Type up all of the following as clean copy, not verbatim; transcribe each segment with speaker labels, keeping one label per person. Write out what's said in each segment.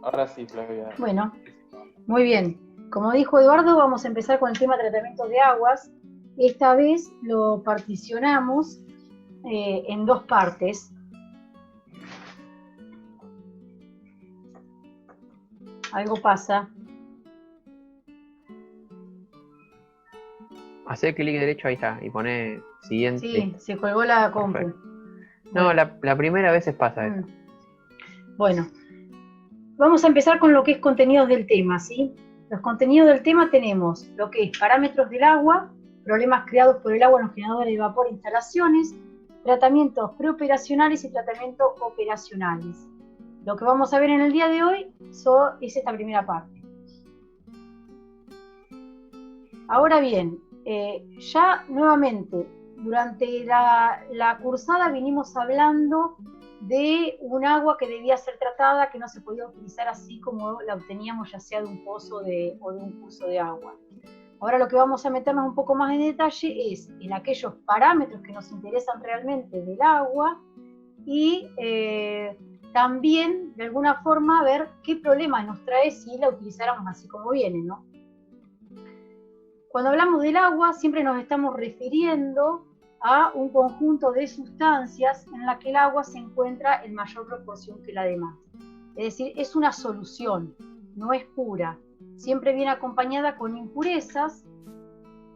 Speaker 1: Ahora sí, Flavia.
Speaker 2: Bueno, muy bien. Como dijo Eduardo, vamos a empezar con el tema de tratamiento de aguas. Esta vez lo particionamos en dos partes. Algo pasa.
Speaker 3: Hacer clic derecho, ahí está, y pone siguiente.
Speaker 2: Sí, se colgó la compu.
Speaker 3: Perfecto.
Speaker 2: Bueno.
Speaker 3: No, la primera vez pasa eso.
Speaker 2: Bueno, vamos a empezar con lo que es contenidos del tema, ¿sí? Los contenidos del tema tenemos lo que es parámetros del agua, problemas creados por el agua en los generadores de vapor e instalaciones, tratamientos preoperacionales y tratamientos operacionales. Lo que vamos a ver en el día de hoy es esta primera parte. Ahora bien, ya nuevamente, durante la cursada vinimos hablando de un agua que debía ser tratada, que no se podía utilizar así como la obteníamos ya sea de un pozo o de un curso de agua. Ahora lo que vamos a meternos un poco más en detalle es en aquellos parámetros que nos interesan realmente del agua y también de alguna forma ver qué problemas nos trae si la utilizáramos así como viene, ¿no? Cuando hablamos del agua siempre nos estamos refiriendo a un conjunto de sustancias en la que el agua se encuentra en mayor proporción que la demás. Es decir, es una solución, no es pura. Siempre viene acompañada con impurezas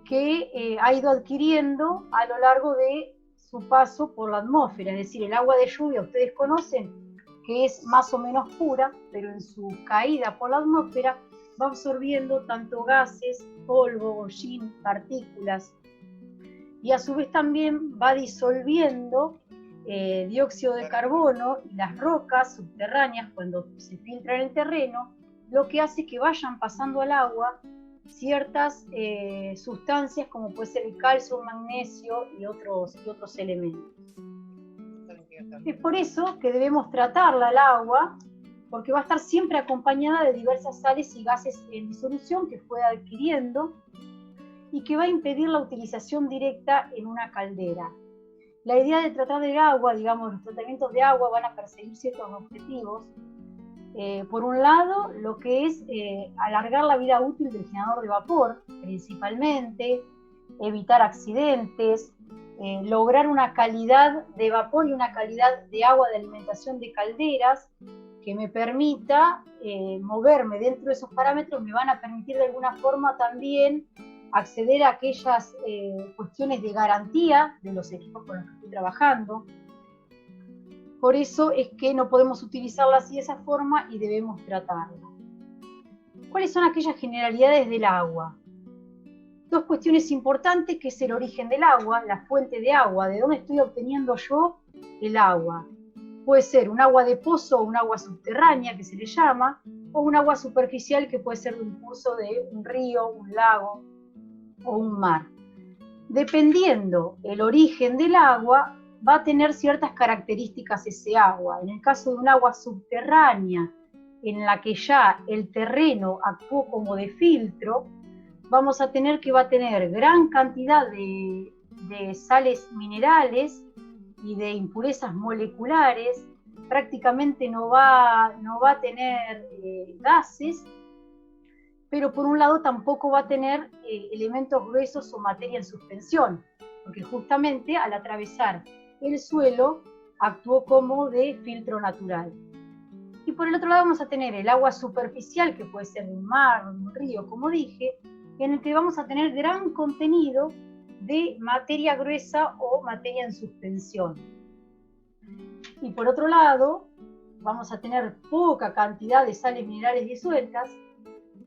Speaker 2: que ha ido adquiriendo a lo largo de su paso por la atmósfera. Es decir, el agua de lluvia, ustedes conocen que es más o menos pura, pero en su caída por la atmósfera va absorbiendo tanto gases, polvo, hollín, partículas, y a su vez también va disolviendo dióxido de carbono y las rocas subterráneas cuando se filtra en el terreno, lo que hace que vayan pasando al agua ciertas sustancias como puede ser el calcio, magnesio y otros elementos. Es por eso que debemos tratarla al agua, porque va a estar siempre acompañada de diversas sales y gases en disolución que fue adquiriendo y que va a impedir la utilización directa en una caldera. La idea de tratar el agua, digamos, los tratamientos de agua van a perseguir ciertos objetivos. Por un lado, lo que es alargar la vida útil del generador de vapor, principalmente, evitar accidentes, lograr una calidad de vapor y una calidad de agua de alimentación de calderas que me permita moverme dentro de esos parámetros, me van a permitir de alguna forma también acceder a aquellas cuestiones de garantía de los equipos con los que estoy trabajando. Por eso es que no podemos utilizarla así de esa forma y debemos tratarla. ¿Cuáles son aquellas generalidades del agua? Dos cuestiones importantes, que es el origen del agua, la fuente de agua, de dónde estoy obteniendo yo el agua. Puede ser un agua de pozo o un agua subterránea, que se le llama, o un agua superficial, que puede ser de un curso de un río, un lago o un mar. Dependiendo el origen del agua, va a tener ciertas características ese agua. En el caso de un agua subterránea, en la que ya el terreno actuó como de filtro, vamos a tener que va a tener gran cantidad de sales minerales y de impurezas moleculares, prácticamente no va a tener gases, pero por un lado tampoco va a tener elementos gruesos o materia en suspensión, porque justamente al atravesar el suelo actuó como de filtro natural. Y por el otro lado vamos a tener el agua superficial, que puede ser de un mar, de un río, como dije, en el que vamos a tener gran contenido de materia gruesa o materia en suspensión. Y por otro lado, vamos a tener poca cantidad de sales minerales disueltas,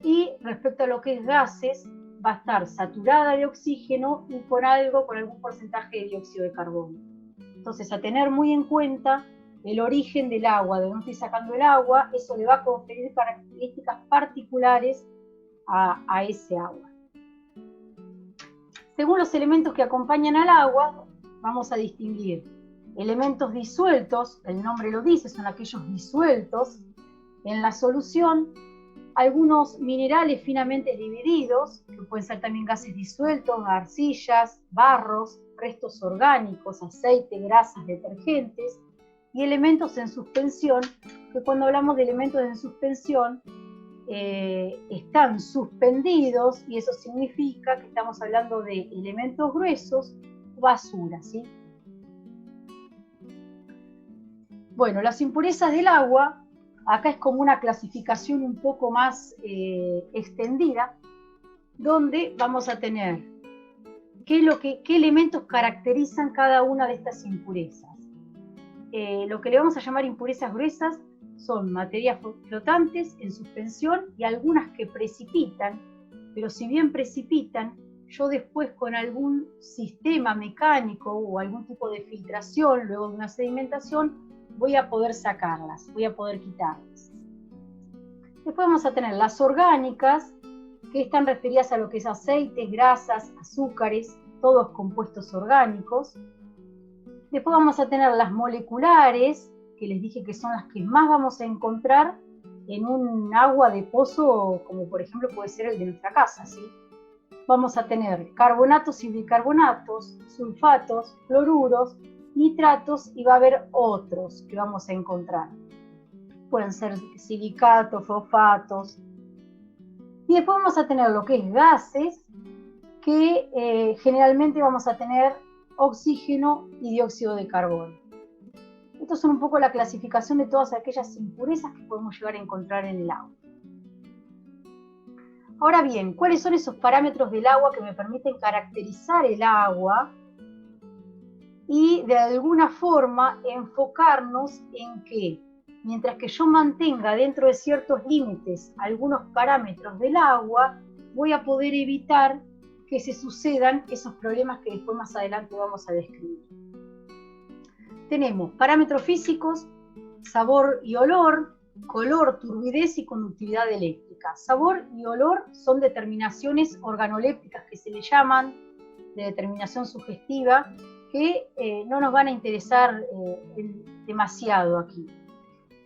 Speaker 2: y respecto a lo que es gases, va a estar saturada de oxígeno y con algún porcentaje de dióxido de carbono. Entonces, a tener muy en cuenta el origen del agua, de dónde estoy sacando el agua, eso le va a conferir características particulares a ese agua. Según los elementos que acompañan al agua, vamos a distinguir elementos disueltos, el nombre lo dice, son aquellos disueltos en la solución, algunos minerales finamente divididos, que pueden ser también gases disueltos, arcillas, barros, restos orgánicos, aceite, grasas, detergentes, y elementos en suspensión, que cuando hablamos de elementos en suspensión, están suspendidos, y eso significa que estamos hablando de elementos gruesos o basura, ¿sí? Bueno, las impurezas del agua, acá es como una clasificación un poco más extendida, donde vamos a tener qué elementos caracterizan cada una de estas impurezas. Lo que le vamos a llamar impurezas gruesas son materias flotantes en suspensión y algunas que precipitan, pero si bien precipitan, yo después con algún sistema mecánico o algún tipo de filtración, luego de una sedimentación, voy a poder sacarlas, voy a poder quitarlas. Después vamos a tener las orgánicas, que están referidas a lo que es aceites, grasas, azúcares, todos compuestos orgánicos. Después vamos a tener las moleculares, que les dije que son las que más vamos a encontrar en un agua de pozo, como por ejemplo puede ser el de nuestra casa, ¿sí? Vamos a tener carbonatos y bicarbonatos, sulfatos, cloruros, nitratos, y va a haber otros que vamos a encontrar. Pueden ser silicatos, fosfatos. Y después vamos a tener lo que es gases, que generalmente vamos a tener oxígeno y dióxido de carbono. Estos son un poco la clasificación de todas aquellas impurezas que podemos llegar a encontrar en el agua. Ahora bien, ¿cuáles son esos parámetros del agua que me permiten caracterizar el agua y de alguna forma enfocarnos en que, mientras que yo mantenga dentro de ciertos límites algunos parámetros del agua, voy a poder evitar que se sucedan esos problemas que después más adelante vamos a describir? Tenemos parámetros físicos, sabor y olor, color, turbidez y conductividad eléctrica. Sabor y olor son determinaciones organolépticas que se le llaman, de determinación sugestiva, que no nos van a interesar demasiado aquí.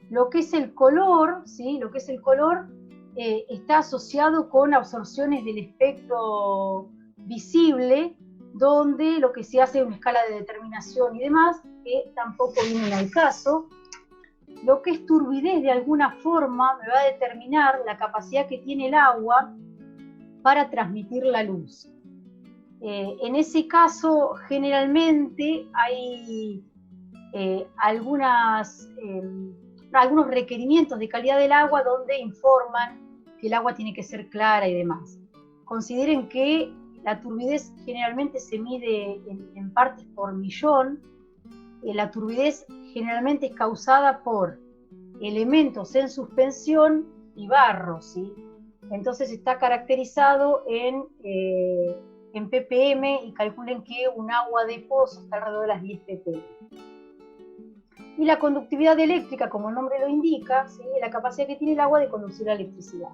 Speaker 2: Lo que es el color, ¿sí? Lo que es el color está asociado con absorciones del espectro visible, donde lo que se hace es una escala de determinación y demás, que tampoco vienen al caso. Lo que es turbidez, de alguna forma, me va a determinar la capacidad que tiene el agua para transmitir la luz. En ese caso, generalmente hay algunos requerimientos de calidad del agua donde informan que el agua tiene que ser clara y demás. Consideren que la turbidez generalmente se mide en partes por millón. La turbidez generalmente es causada por elementos en suspensión y barro, ¿sí? Entonces está caracterizado en ppm, y calculen que un agua de pozo está alrededor de las 10 ppm. Y la conductividad eléctrica, como el nombre lo indica, ¿sí? La capacidad que tiene el agua de conducir la electricidad.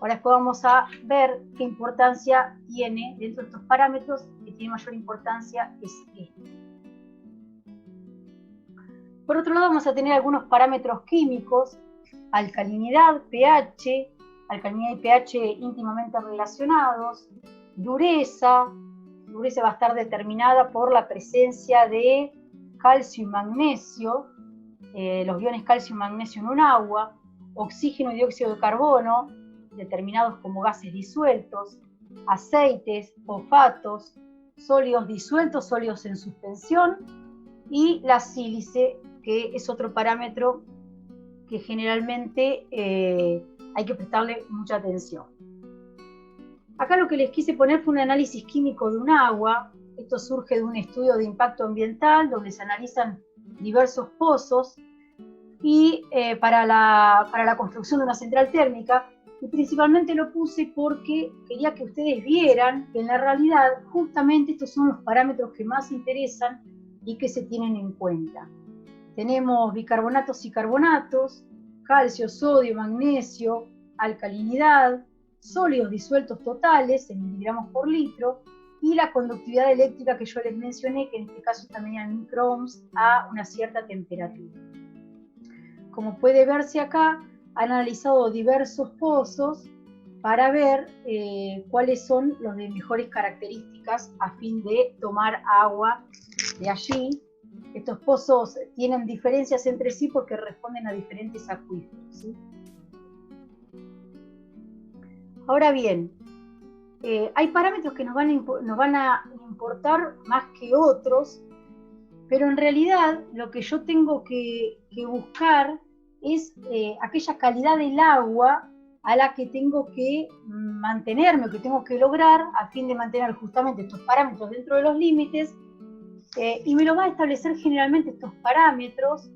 Speaker 2: Ahora después vamos a ver qué importancia tiene dentro de estos parámetros. Que tiene mayor importancia es este. Por otro lado, vamos a tener algunos parámetros químicos: alcalinidad, pH, alcalinidad y pH íntimamente relacionados, dureza va a estar determinada por la presencia de calcio y magnesio, los iones calcio y magnesio en un agua, oxígeno y dióxido de carbono, determinados como gases disueltos, aceites, fosfatos, sólidos disueltos, sólidos en suspensión, y la sílice, que es otro parámetro que generalmente hay que prestarle mucha atención. Acá lo que les quise poner fue un análisis químico de un agua. Esto surge de un estudio de impacto ambiental donde se analizan diversos pozos y para la construcción de una central térmica, y principalmente lo puse porque quería que ustedes vieran que en la realidad justamente estos son los parámetros que más interesan y que se tienen en cuenta. Tenemos bicarbonatos y carbonatos, calcio, sodio, magnesio, alcalinidad, sólidos disueltos totales en miligramos por litro, y la conductividad eléctrica que yo les mencioné, que en este caso también en microohms a una cierta temperatura. Como puede verse acá, han analizado diversos pozos para ver cuáles son los de mejores características a fin de tomar agua de allí. Estos pozos tienen diferencias entre sí porque responden a diferentes acuíferos, ¿sí? Ahora bien, hay parámetros que nos van a importar más que otros, pero en realidad lo que yo tengo que buscar es aquella calidad del agua a la que tengo que mantenerme, o que tengo que lograr a fin de mantener justamente estos parámetros dentro de los límites, y me lo va a establecer generalmente estos parámetros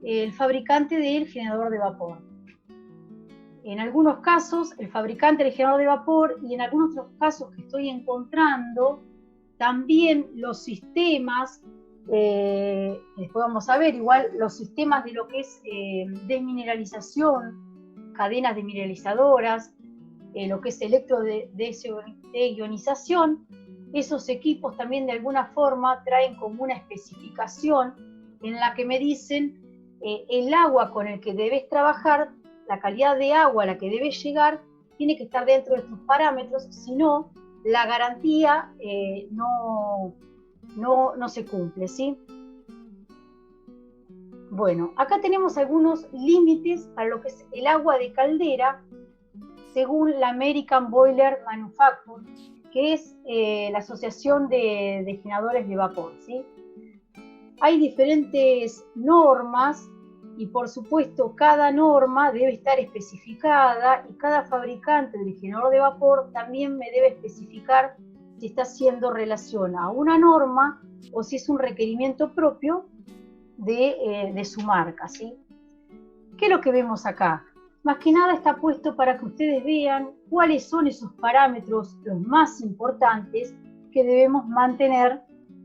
Speaker 2: el fabricante del generador de vapor. En algunos casos, el fabricante del generador de vapor, y en algunos otros casos que estoy encontrando, también los sistemas, después vamos a ver, igual los sistemas de lo que es desmineralización, cadenas demineralizadoras, lo que es electrodeionización, esos equipos también de alguna forma traen como una especificación en la que me dicen el agua con el que debes trabajar, la calidad de agua a la que debes llegar, tiene que estar dentro de estos parámetros, si no, la garantía no se cumple, ¿sí? Bueno, acá tenemos algunos límites para lo que es el agua de caldera, según la American Boiler Manufacture, que es la asociación de generadores de vapor, ¿sí? Hay diferentes normas y por supuesto cada norma debe estar especificada y cada fabricante del generador de vapor también me debe especificar si está haciendo relación a una norma o si es un requerimiento propio de su marca, ¿sí? ¿Qué es lo que vemos acá? Más que nada está puesto para que ustedes vean cuáles son esos parámetros los más importantes que debemos mantener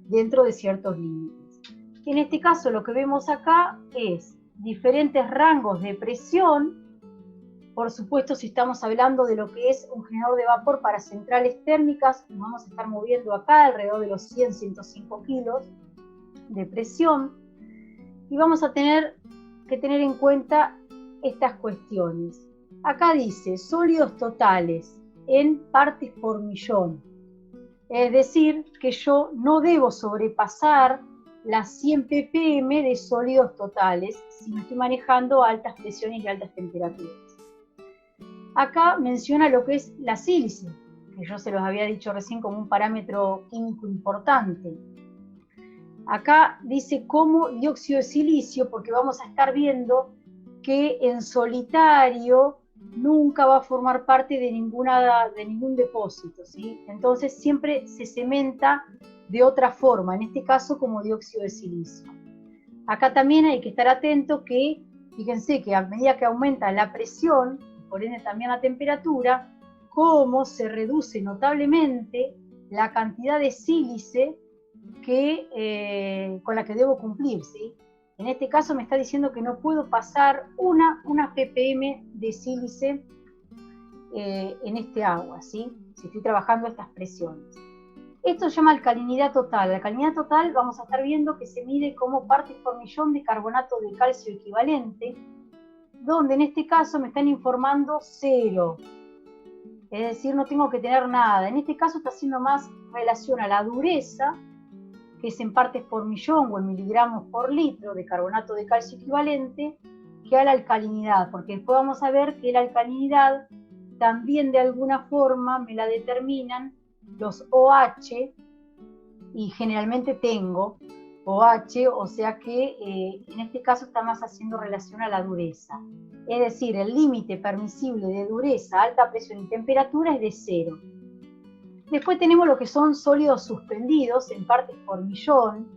Speaker 2: dentro de ciertos límites. En este caso lo que vemos acá es diferentes rangos de presión. Por supuesto, si estamos hablando de lo que es un generador de vapor para centrales térmicas, nos vamos a estar moviendo acá alrededor de los 100-105 kilos de presión. Y vamos a tener que tener en cuenta estas cuestiones. Acá dice sólidos totales en partes por millón. Es decir, que yo no debo sobrepasar las 100 ppm de sólidos totales si me estoy manejando altas presiones y altas temperaturas. Acá menciona lo que es la sílice, que yo se los había dicho recién como un parámetro químico importante. Acá dice como dióxido de silicio, porque vamos a estar viendo que en solitario nunca va a formar parte de ningún depósito, ¿sí? Entonces siempre se cementa de otra forma, en este caso como dióxido de silicio. Acá también hay que estar atento que, fíjense que a medida que aumenta la presión, por ende también la temperatura, cómo se reduce notablemente la cantidad de sílice con la que debo cumplir, ¿sí? En este caso me está diciendo que no puedo pasar una ppm de sílice en este agua, ¿sí? Si estoy trabajando a estas presiones. Esto se llama alcalinidad total. La alcalinidad total vamos a estar viendo que se mide como partes por millón de carbonato de calcio equivalente, donde en este caso me están informando 0. Es decir, no tengo que tener nada. En este caso está haciendo más relación a la dureza, que es en partes por millón o en miligramos por litro de carbonato de calcio equivalente, que a la alcalinidad, porque después vamos a ver que la alcalinidad también de alguna forma me la determinan los OH, y generalmente tengo OH, o sea que en este caso está más haciendo relación a la dureza. Es decir, el límite permisible de dureza, alta presión y temperatura es de 0. Después tenemos lo que son sólidos suspendidos en partes por millón,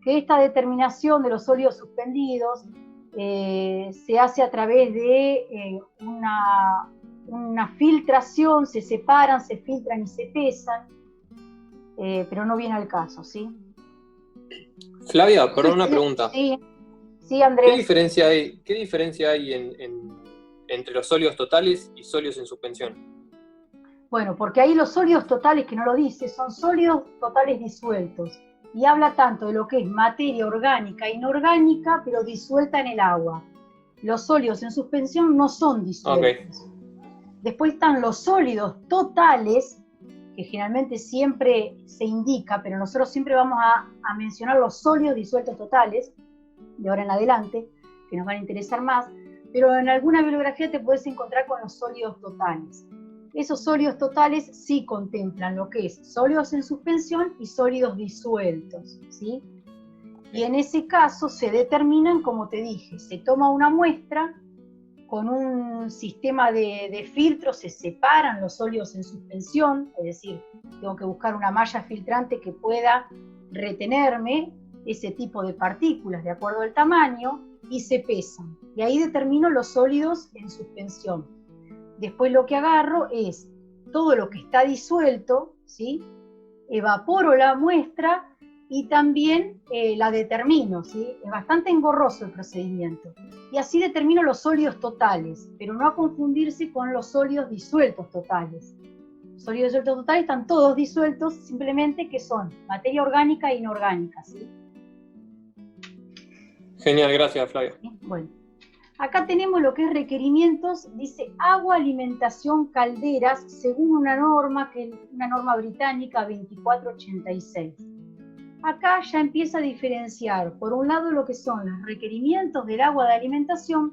Speaker 2: que esta determinación de los sólidos suspendidos se hace a través de una filtración, se separan, se filtran y se pesan, pero no viene al caso, ¿sí?
Speaker 1: Flavia, perdón, una pregunta.
Speaker 2: Sí, Andrés.
Speaker 1: ¿Qué diferencia hay entre los sólidos totales y sólidos en suspensión?
Speaker 2: Bueno, porque ahí los sólidos totales, que no lo dice, son sólidos totales disueltos. Y habla tanto de lo que es materia orgánica e inorgánica, pero disuelta en el agua. Los sólidos en suspensión no son disueltos. Okay. Después están los sólidos totales, que generalmente siempre se indica, pero nosotros siempre vamos a mencionar los sólidos disueltos totales, de ahora en adelante, que nos van a interesar más, pero en alguna bibliografía te puedes encontrar con los sólidos totales. Esos sólidos totales sí contemplan lo que es sólidos en suspensión y sólidos disueltos, ¿sí? Y en ese caso se determinan, como te dije, se toma una muestra, con un sistema de filtro se separan los sólidos en suspensión, es decir, tengo que buscar una malla filtrante que pueda retenerme ese tipo de partículas de acuerdo al tamaño, y se pesan. Y ahí determino los sólidos en suspensión. Después lo que agarro es todo lo que está disuelto, ¿sí? Evaporo la muestra y también la determino, ¿sí? Es bastante engorroso el procedimiento. Y así determino los sólidos totales, pero no a confundirse con los sólidos disueltos totales. Los sólidos disueltos totales están todos disueltos, simplemente que son materia orgánica e inorgánica, ¿sí?
Speaker 1: Genial, gracias, Flavia.
Speaker 2: Bueno, acá tenemos lo que es requerimientos, dice agua, alimentación, calderas, según una norma, que es una norma británica 2486. Acá ya empieza a diferenciar, por un lado, lo que son los requerimientos del agua de alimentación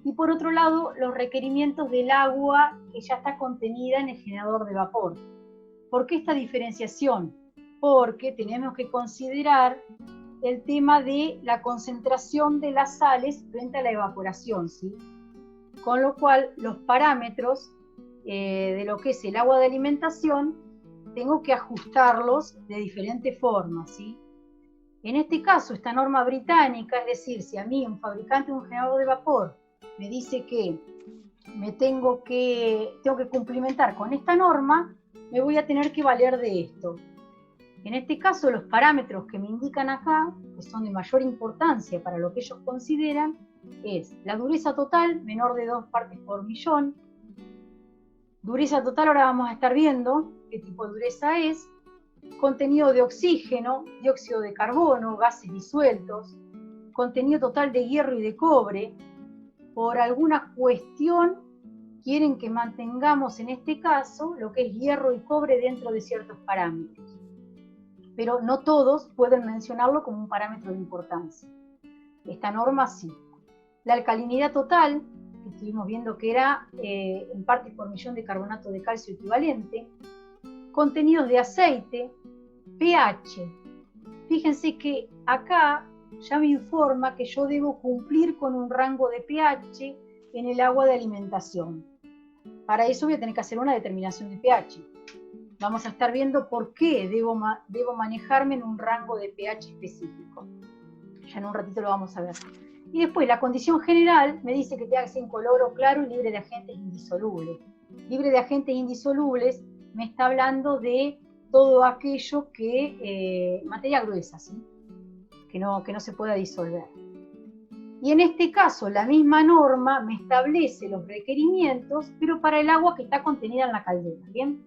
Speaker 2: y por otro lado, los requerimientos del agua que ya está contenida en el generador de vapor. ¿Por qué esta diferenciación? Porque tenemos que considerar el tema de la concentración de las sales frente a la evaporación, ¿sí? Con lo cual, los parámetros de lo que es el agua de alimentación tengo que ajustarlos de diferentes formas, ¿sí? En este caso, esta norma británica, es decir, si a mí un fabricante de un generador de vapor me dice que tengo que cumplimentar con esta norma, me voy a tener que valer de esto. En este caso, los parámetros que me indican acá, que son de mayor importancia para lo que ellos consideran, es la dureza total, menor de 2 partes por millón. Dureza total, ahora vamos a estar viendo qué tipo de dureza es. Contenido de oxígeno, dióxido de carbono, gases disueltos. Contenido total de hierro y de cobre. Por alguna cuestión, quieren que mantengamos en este caso lo que es hierro y cobre dentro de ciertos parámetros. Pero no todos pueden mencionarlo como un parámetro de importancia. Esta norma sí. La alcalinidad total, que estuvimos viendo que era en partes por millón de carbonato de calcio equivalente, contenidos de aceite, pH. Fíjense que acá ya me informa que yo debo cumplir con un rango de pH en el agua de alimentación. Para eso voy a tener que hacer una determinación de pH. Vamos a estar viendo por qué debo manejarme en un rango de pH específico. Ya en un ratito lo vamos a ver. Y después, la condición general me dice que tenga que ser incoloro, claro y libre de agentes indisolubles. Libre de agentes indisolubles me está hablando de todo aquello que, materia gruesa, ¿sí? que no se pueda disolver. Y en este caso, la misma norma me establece los requerimientos, pero para el agua que está contenida en la caldera, ¿bien?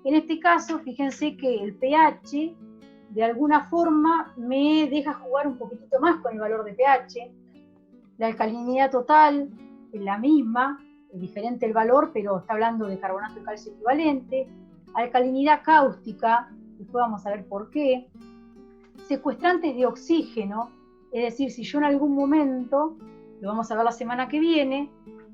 Speaker 2: En este caso, fíjense que el pH, de alguna forma, me deja jugar un poquitito más con el valor de pH. La alcalinidad total es la misma, es diferente el valor, pero está hablando de carbonato de calcio equivalente. Alcalinidad cáustica, después vamos a ver por qué. Secuestrantes de oxígeno, es decir, si yo en algún momento, lo vamos a ver la semana que viene,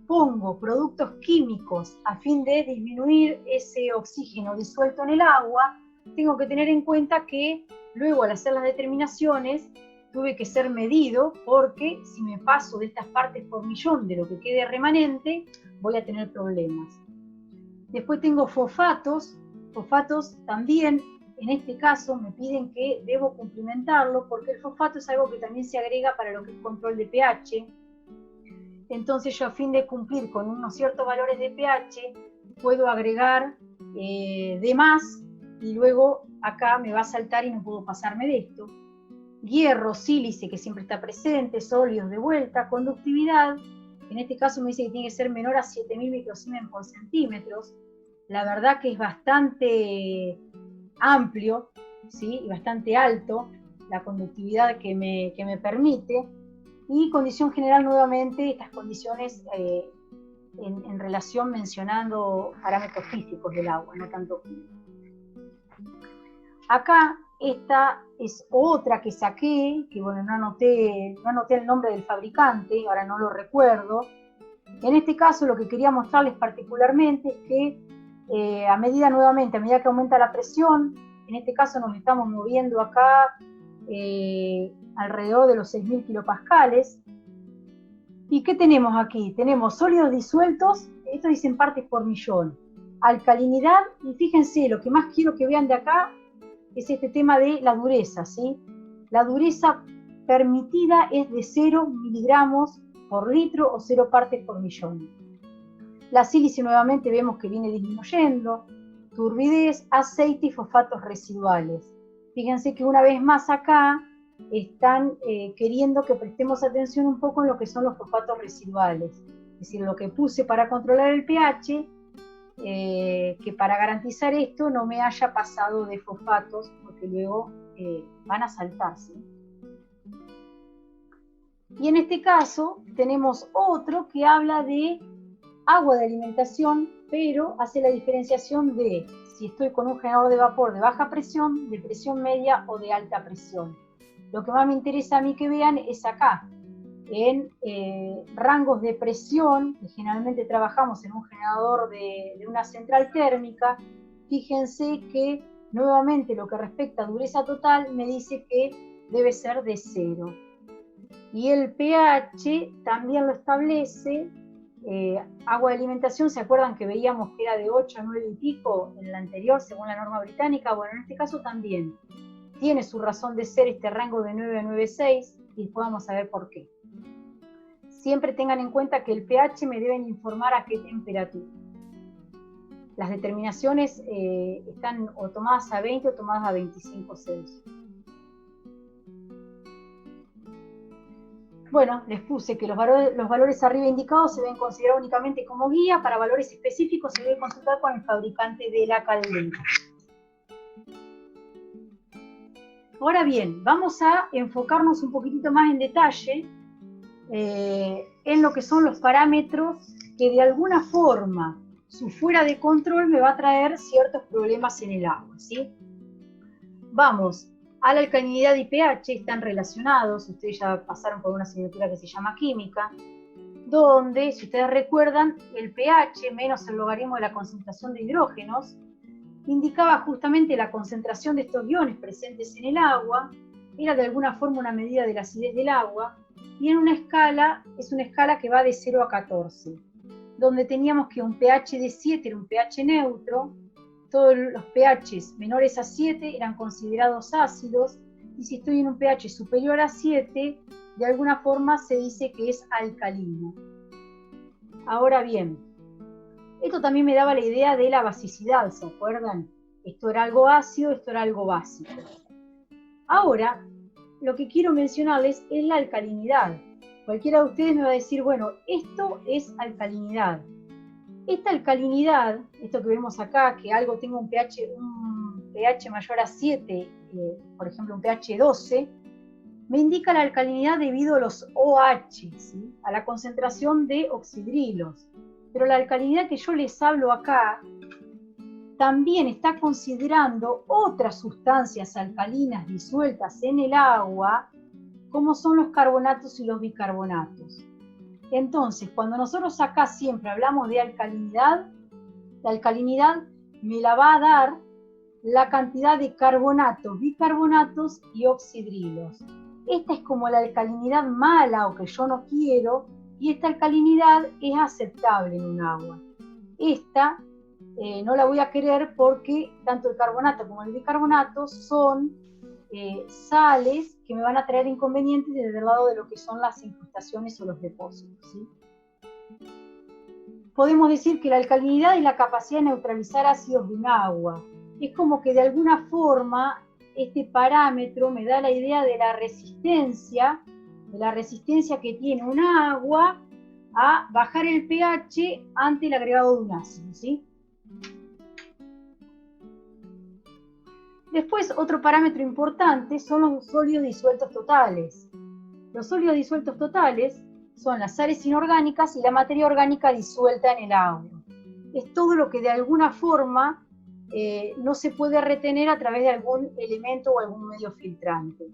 Speaker 2: pongo productos químicos a fin de disminuir ese oxígeno disuelto en el agua, tengo que tener en cuenta que luego al hacer las determinaciones tuve que ser medido, porque si me paso de estas partes por millón de lo que quede remanente, voy a tener problemas. Después tengo fosfatos. Fosfatos también, en este caso, me piden que debo cumplimentarlo, porque el fosfato es algo que también se agrega para lo que es control de pH. Entonces yo, a fin de cumplir con unos ciertos valores de pH, puedo agregar de más, y luego acá me va a saltar y no puedo pasarme de esto. Hierro, sílice, que siempre está presente, sólidos de vuelta, conductividad, en este caso me dice que tiene que ser menor a 7000 microsiemens por centímetros. La verdad que es bastante amplio, ¿sí? Y bastante alto la conductividad que me permite. Y condición general, nuevamente, estas condiciones en relación mencionando parámetros físicos del agua, no tanto químicos. Acá esta es otra que saqué, que bueno, no anoté el nombre del fabricante, ahora no lo recuerdo. En este caso lo que quería mostrarles particularmente es que a medida que aumenta la presión, en este caso nos estamos moviendo acá alrededor de los 6.000 kilopascales. ¿Y qué tenemos aquí? Tenemos sólidos disueltos, esto dicen partes por millón, alcalinidad, y fíjense, lo que más quiero que vean de acá es este tema de la dureza, ¿sí? La dureza permitida es de 0 miligramos por litro o 0 partes por millón. La sílice nuevamente vemos que viene disminuyendo, turbidez, aceite y fosfatos residuales. Fíjense que una vez más acá están queriendo que prestemos atención un poco en lo que son los fosfatos residuales. Es decir, lo que puse para controlar el pH, que para garantizar esto no me haya pasado de fosfatos, porque luego van a saltarse. Y en este caso tenemos otro que habla de agua de alimentación, pero hace la diferenciación de si estoy con un generador de vapor de baja presión, de presión media o de alta presión. Lo que más me interesa a mí que vean es acá, en rangos de presión, que generalmente trabajamos en un generador de una central térmica. Fíjense que nuevamente lo que respecta a dureza total me dice que debe ser de 0. Y el pH también lo establece. Agua de alimentación, ¿se acuerdan que veíamos que era de 8 a 9 y pico en la anterior, según la norma británica? Bueno, en este caso también tiene su razón de ser este rango de 9 a 9,6, y después vamos a ver por qué. Siempre tengan en cuenta que el pH me deben informar a qué temperatura. Las determinaciones están o tomadas a 20 o tomadas a 25 Celsius. Bueno, les puse que los valores arriba indicados se deben considerar únicamente como guía. Para valores específicos se debe consultar con el fabricante de la caldera. Ahora bien, vamos a enfocarnos un poquitito más en detalle en lo que son los parámetros que de alguna forma su fuera de control me va a traer ciertos problemas en el agua, ¿sí? Vamos a la alcalinidad y pH, están relacionados, ustedes ya pasaron por una asignatura que se llama química, donde, si ustedes recuerdan, el pH menos el logaritmo de la concentración de hidrógenos indicaba justamente la concentración de estos iones presentes en el agua, era de alguna forma una medida de la acidez del agua, y en una escala, es una escala que va de 0 a 14, donde teníamos que un pH de 7 era un pH neutro, todos los pHs menores a 7 eran considerados ácidos, y si estoy en un pH superior a 7, de alguna forma se dice que es alcalino. Ahora bien, esto también me daba la idea de la basicidad, ¿se acuerdan? Esto era algo ácido, esto era algo básico. Ahora, lo que quiero mencionarles es la alcalinidad. Cualquiera de ustedes me va a decir, bueno, esto es alcalinidad. Esta alcalinidad, esto que vemos acá, que algo tenga un pH mayor a 7, por ejemplo un pH 12, me indica la alcalinidad debido a los OH, ¿sí? A la concentración de oxidrilos. Pero la alcalinidad que yo les hablo acá también está considerando otras sustancias alcalinas disueltas en el agua, como son los carbonatos y los bicarbonatos. Entonces, cuando nosotros acá siempre hablamos de alcalinidad, la alcalinidad me la va a dar la cantidad de carbonatos, bicarbonatos y oxidrilos. Esta es como la alcalinidad mala o que yo no quiero, y esta alcalinidad es aceptable en un agua. Esta no la voy a querer porque tanto el carbonato como el bicarbonato son sales que me van a traer inconvenientes desde el lado de lo que son las incrustaciones o los depósitos, ¿sí? Podemos decir que la alcalinidad es la capacidad de neutralizar ácidos de un agua. Es como que de alguna forma este parámetro me da la idea de la resistencia que tiene un agua a bajar el pH ante el agregado de un ácido, ¿sí? Después, otro parámetro importante son los sólidos disueltos totales. Los sólidos disueltos totales son las sales inorgánicas y la materia orgánica disuelta en el agua. Es todo lo que de alguna forma no se puede retener a través de algún elemento o algún medio filtrante.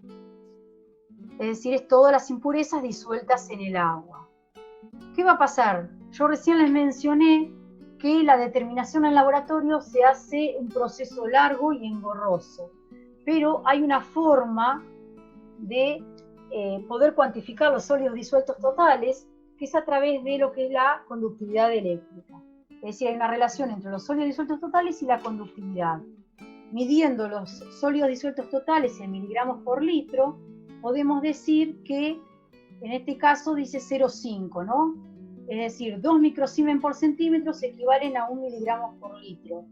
Speaker 2: Es decir, es todas las impurezas disueltas en el agua. ¿Qué va a pasar? Yo recién les mencioné que la determinación en laboratorio se hace un proceso largo y engorroso, pero hay una forma de poder cuantificar los sólidos disueltos totales, que es a través de lo que es la conductividad eléctrica. Es decir, hay una relación entre los sólidos disueltos totales y la conductividad. Midiendo los sólidos disueltos totales en miligramos por litro, podemos decir que, en este caso dice 0,5, ¿no? Es decir, 2 microsiemens por centímetro equivalen a 1 miligramos por litro.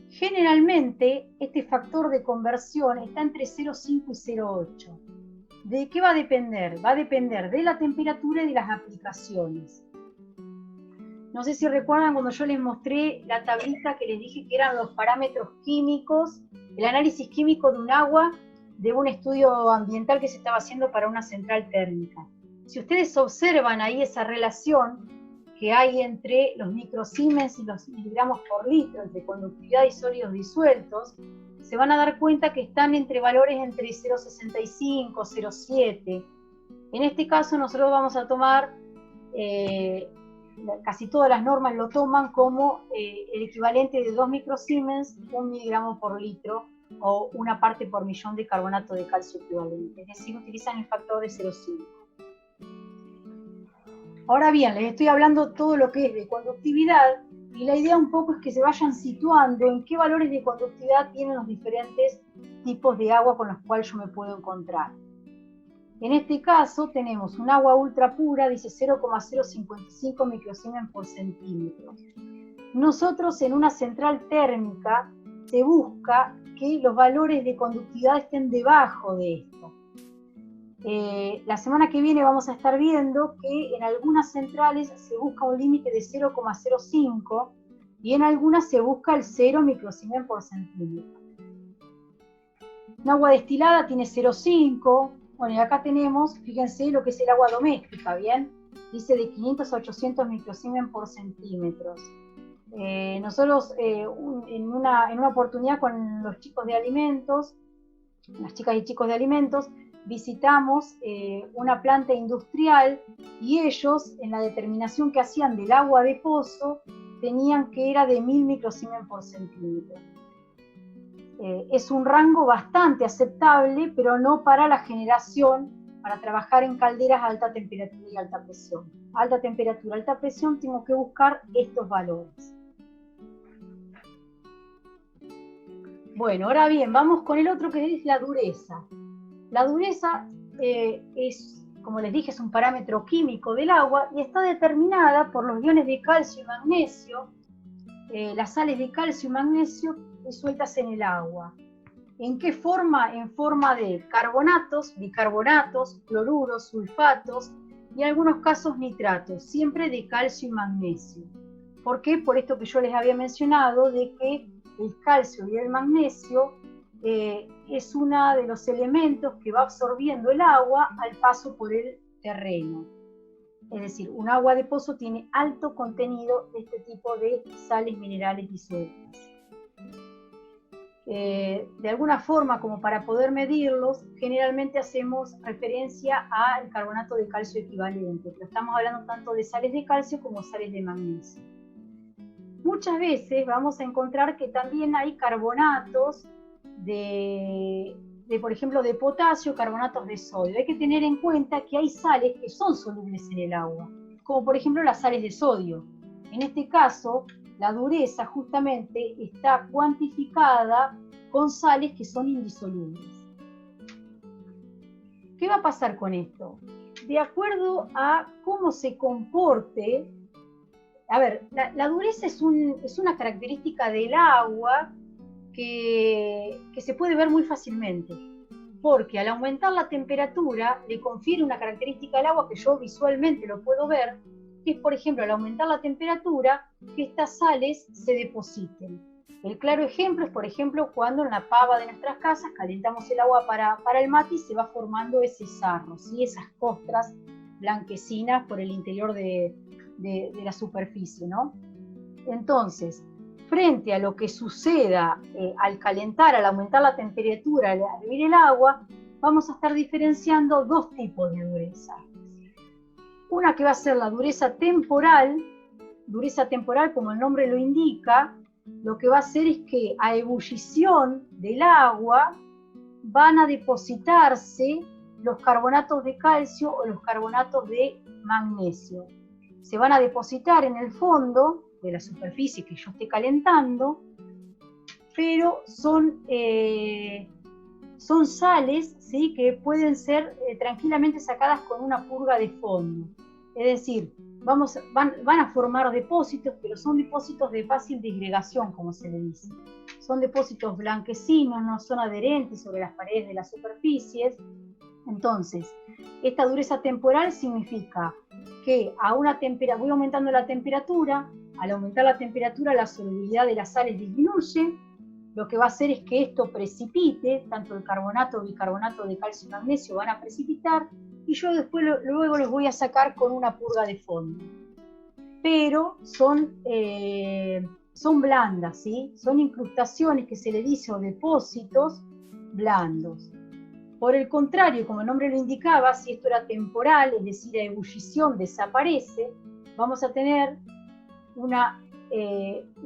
Speaker 2: Generalmente, este factor de conversión está entre 0,5 y 0,8. ¿De qué va a depender? Va a depender de la temperatura y de las aplicaciones. No sé si recuerdan cuando yo les mostré la tablita que les dije que eran los parámetros químicos, el análisis químico de un agua de un estudio ambiental que se estaba haciendo para una central térmica. Si ustedes observan ahí esa relación que hay entre los microsiemens y los miligramos por litro, entre conductividad y sólidos disueltos, se van a dar cuenta que están entre valores entre 0,65, 0,7. En este caso nosotros vamos a tomar, casi todas las normas lo toman como el equivalente de 2 microsiemens, 1 miligramo por litro, o una parte por millón de carbonato de calcio equivalente. Es decir, utilizan el factor de 0,5. Ahora bien, les estoy hablando todo lo que es de conductividad, y la idea un poco es que se vayan situando en qué valores de conductividad tienen los diferentes tipos de agua con los cuales yo me puedo encontrar. En este caso tenemos un agua ultra pura, dice 0,055 microsiemens por centímetro. Nosotros en una central térmica se busca que los valores de conductividad estén debajo de esto. La semana que viene vamos a estar viendo que en algunas centrales se busca un límite de 0,05 y en algunas se busca el 0 microsiemens por centímetro. Un agua destilada tiene 0,5. Bueno, y acá tenemos, fíjense lo que es el agua doméstica, ¿bien? Dice de 500 a 800 microsiemens por centímetro. Nosotros en una oportunidad con los chicos de alimentos, las chicas y chicos de alimentos, visitamos una planta industrial y ellos en la determinación que hacían del agua de pozo tenían que era de 1000 microsiemens por centímetro. Es un rango bastante aceptable, pero no para la generación, para trabajar en calderas a alta temperatura y alta presión. Alta temperatura, alta presión, tengo que buscar estos valores. Bueno, ahora bien, vamos con el otro que es la dureza. La dureza es, como les dije, es un parámetro químico del agua y está determinada por los iones de calcio y magnesio, las sales de calcio y magnesio disueltas en el agua. ¿En qué forma? En forma de carbonatos, bicarbonatos, cloruros, sulfatos y en algunos casos nitratos, siempre de calcio y magnesio. ¿Por qué? Por esto que yo les había mencionado, de que el calcio y el magnesio es uno de los elementos que va absorbiendo el agua al paso por el terreno. Es decir, un agua de pozo tiene alto contenido de este tipo de sales minerales disueltas. De alguna forma, como para poder medirlos, generalmente hacemos referencia al carbonato de calcio equivalente, pero estamos hablando tanto de sales de calcio como sales de magnesio. Muchas veces vamos a encontrar que también hay carbonatos por ejemplo, de potasio, carbonatos de sodio. Hay que tener en cuenta que hay sales que son solubles en el agua, como por ejemplo las sales de sodio. En este caso, la dureza justamente está cuantificada con sales que son indisolubles. ¿Qué va a pasar con esto? De acuerdo a cómo se comporte, a ver, la dureza es una característica del agua que se puede ver muy fácilmente, porque al aumentar la temperatura le confiere una característica al agua que yo visualmente lo puedo ver, que es, por ejemplo, al aumentar la temperatura, que estas sales se depositen. El claro ejemplo es, por ejemplo, cuando en la pava de nuestras casas calentamos el agua para el mate y se va formando ese sarro, ¿sí? Esas costras blanquecinas por el interior de la superficie, ¿no? Entonces, frente a lo que suceda al calentar, al aumentar la temperatura, al hervir el agua, vamos a estar diferenciando dos tipos de dureza. Una que va a ser la dureza temporal como el nombre lo indica, lo que va a hacer es que a ebullición del agua van a depositarse los carbonatos de calcio o los carbonatos de magnesio. Se van a depositar en el fondo de la superficie que yo esté calentando, pero son sales, ¿sí?, que pueden ser tranquilamente sacadas con una purga de fondo. Es decir, van a formar depósitos, pero son depósitos de fácil disgregación, como se le dice. Son depósitos blanquecinos, no son adherentes sobre las paredes de las superficies. Entonces, esta dureza temporal significa que voy aumentando la temperatura. Al aumentar la temperatura, la solubilidad de las sales disminuye. Lo que va a hacer es que esto precipite, tanto el carbonato o bicarbonato de calcio y magnesio van a precipitar, y yo después luego los voy a sacar con una purga de fondo. Pero son blandas, ¿sí? Son incrustaciones que se le dice, o depósitos blandos. Por el contrario, como el nombre lo indicaba, si esto era temporal, es decir, a ebullición desaparece, vamos a tener un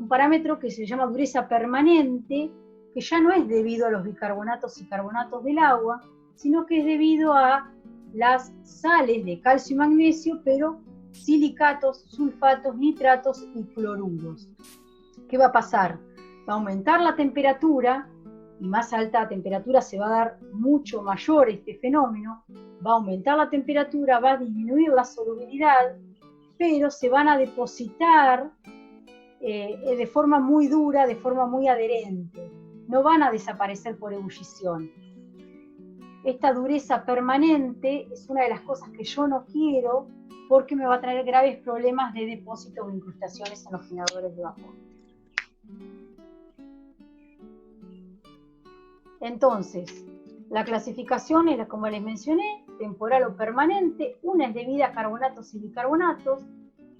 Speaker 2: parámetro que se llama dureza permanente, que ya no es debido a los bicarbonatos y carbonatos del agua, sino que es debido a las sales de calcio y magnesio, pero silicatos, sulfatos, nitratos y cloruros. ¿Qué va a pasar? Va a aumentar la temperatura, y más alta temperatura se va a dar mucho mayor este fenómeno. Va a aumentar la temperatura, va a disminuir la solubilidad, pero se van a depositar de forma muy dura, de forma muy adherente. No van a desaparecer por ebullición. Esta dureza permanente es una de las cosas que yo no quiero, porque me va a traer graves problemas de depósitos o incrustaciones en los generadores de vapor. Entonces, la clasificación es, como les mencioné, temporal o permanente. Una es debida a carbonatos y bicarbonatos,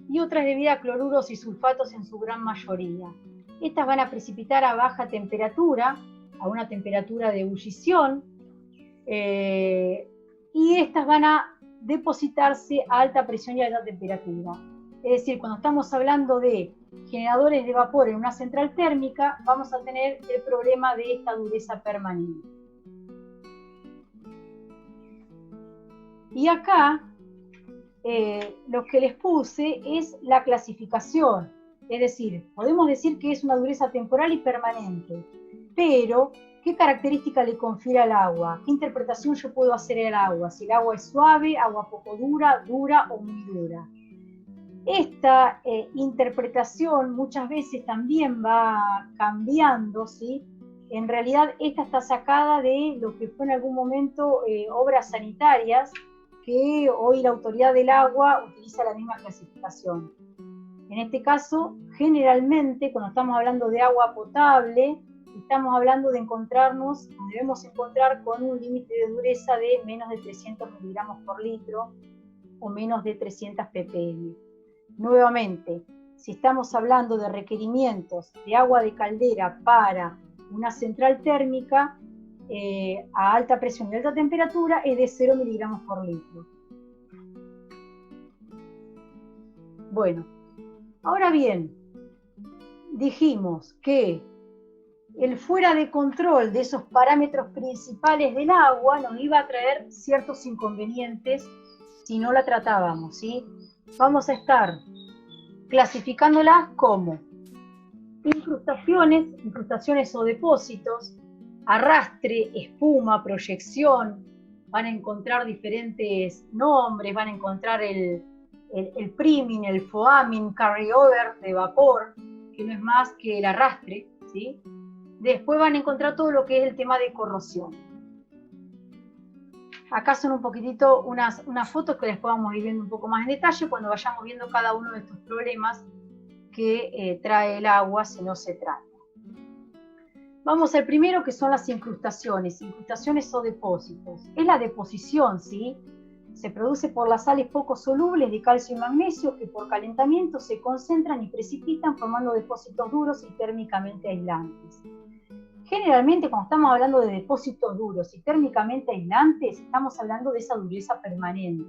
Speaker 2: y otra es debida a cloruros y sulfatos en su gran mayoría. Estas van a precipitar a baja temperatura, a una temperatura de ebullición, y estas van a depositarse a alta presión y a alta temperatura. Es decir, cuando estamos hablando de generadores de vapor en una central térmica, vamos a tener el problema de esta dureza permanente. Y acá, lo que les puse es la clasificación. Es decir, podemos decir que es una dureza temporal y permanente, pero ¿qué característica le confiere al agua? ¿Qué interpretación yo puedo hacer al agua? Si el agua es suave, agua poco dura, dura o muy dura. Esta interpretación muchas veces también va cambiando, ¿sí? En realidad esta está sacada de lo que fue en algún momento obras sanitarias, que hoy la Autoridad del Agua utiliza la misma clasificación. En este caso, generalmente, cuando estamos hablando de agua potable, estamos hablando de nos debemos encontrar con un límite de dureza de menos de 300 miligramos por litro o menos de 300 ppm. Nuevamente, si estamos hablando de requerimientos de agua de caldera para una central térmica a alta presión y alta temperatura, es de 0 miligramos por litro. Bueno, ahora bien, dijimos que el fuera de control de esos parámetros principales del agua nos iba a traer ciertos inconvenientes si no la tratábamos, ¿sí? Vamos a estar clasificándolas como incrustaciones o depósitos, arrastre, espuma, proyección. Van a encontrar diferentes nombres, van a encontrar el priming, el foaming, carryover de vapor, que no es más que el arrastre, ¿sí? Después van a encontrar todo lo que es el tema de corrosión. Acá son un poquitito unas fotos que después vamos a ir viendo un poco más en detalle cuando vayamos viendo cada uno de estos problemas que trae el agua si no se trata. Vamos al primero, que son las incrustaciones o depósitos. Es la deposición, ¿sí? Se produce por las sales poco solubles de calcio y magnesio que por calentamiento se concentran y precipitan formando depósitos duros y térmicamente aislantes. Generalmente, cuando estamos hablando de depósitos duros y térmicamente aislantes, estamos hablando de esa dureza permanente.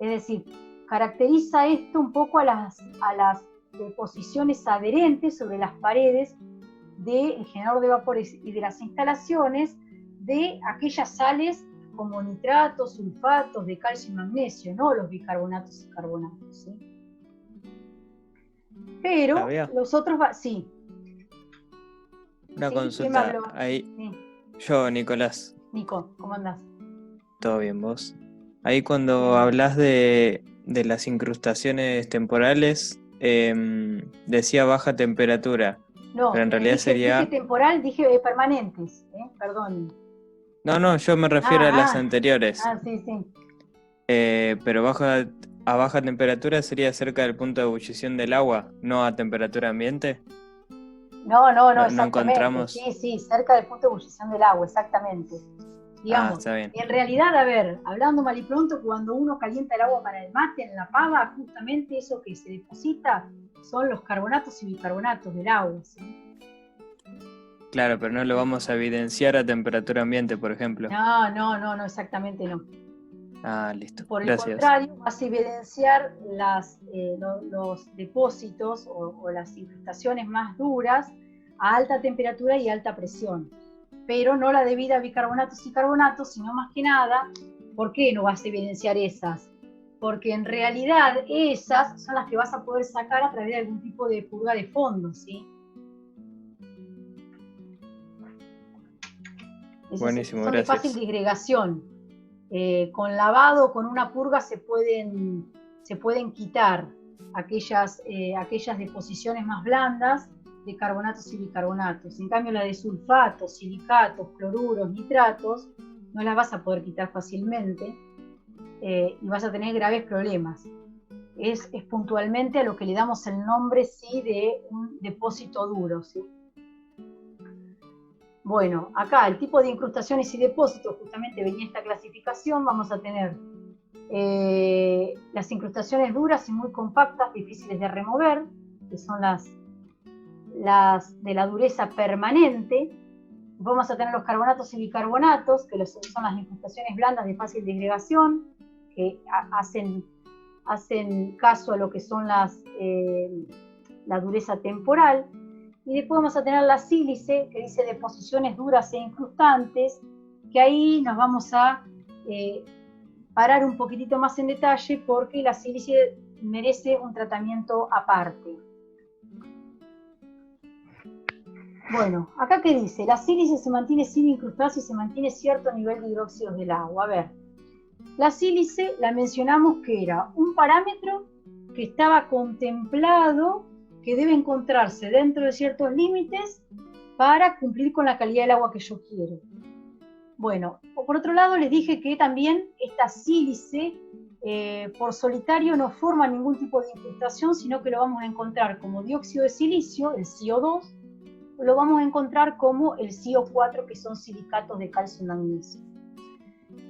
Speaker 2: Es decir, caracteriza esto un poco a las deposiciones adherentes sobre las paredes del generador de vapores y de las instalaciones de aquellas sales como nitratos, sulfatos de calcio y magnesio, no los bicarbonatos y carbonatos, ¿sí? Pero los otros, sí.
Speaker 4: Una
Speaker 2: ¿Sí?
Speaker 4: consulta ahí. Sí. Yo, Nicolás.
Speaker 2: Nico, ¿cómo andás?
Speaker 4: Todo bien, ¿vos? Ahí cuando hablas de las incrustaciones temporales, decía baja temperatura.
Speaker 2: No,
Speaker 4: pero en realidad
Speaker 2: dije temporal, dije permanentes, perdón.
Speaker 4: No, yo me refiero a las anteriores.
Speaker 2: Sí.
Speaker 4: Pero a baja temperatura sería cerca del punto de ebullición del agua, no a temperatura ambiente.
Speaker 2: No, exactamente.
Speaker 4: No encontramos.
Speaker 2: Sí, cerca del punto de ebullición del agua, exactamente. Digamos,
Speaker 4: está bien.
Speaker 2: En realidad, a ver, hablando mal y pronto, cuando uno calienta el agua para el mate en la pava, justamente eso que se deposita son los carbonatos y bicarbonatos del agua, ¿sí?
Speaker 4: Claro, pero no lo vamos a evidenciar a temperatura ambiente, por ejemplo.
Speaker 2: No, exactamente no.
Speaker 4: Listo.
Speaker 2: Por el
Speaker 4: Gracias.
Speaker 2: contrario, vas a evidenciar los depósitos o las incrustaciones más duras a alta temperatura y alta presión, pero no la debida a bicarbonatos y carbonatos, sino más que nada, ¿por qué no vas a evidenciar esas? Porque en realidad esas son las que vas a poder sacar a través de algún tipo de purga de fondo, ¿sí?
Speaker 4: Buenísimo,
Speaker 2: son
Speaker 4: gracias.
Speaker 2: de fácil disgregación. Con lavado, con una purga se pueden quitar aquellas deposiciones más blandas de carbonatos y bicarbonatos. En cambio, la de sulfatos, silicatos, cloruros, nitratos, no las vas a poder quitar fácilmente y vas a tener graves problemas. Es puntualmente a lo que le damos el nombre, sí, de un depósito duro, ¿sí? Bueno, acá el tipo de incrustaciones y depósitos, justamente venía esta clasificación, vamos a tener las incrustaciones duras y muy compactas, difíciles de remover, que son las de la dureza permanente. Vamos a tener los carbonatos y bicarbonatos, que son las incrustaciones blandas de fácil disgregación, que hacen caso a lo que son la dureza temporal. Y después vamos a tener la sílice, que dice deposiciones duras e incrustantes, que ahí nos vamos a parar un poquitito más en detalle porque la sílice merece un tratamiento aparte. Bueno, acá ¿qué dice? La sílice se mantiene sin incrustar si se mantiene cierto nivel de hidróxidos del agua. A ver, la sílice la mencionamos que era un parámetro que estaba contemplado que debe encontrarse dentro de ciertos límites para cumplir con la calidad del agua que yo quiero. Bueno, por otro lado les dije que también esta sílice por solitario no forma ningún tipo de incrustación, sino que lo vamos a encontrar como dióxido de silicio, el CO2, o lo vamos a encontrar como el CO4, que son silicatos de calcio y magnesio.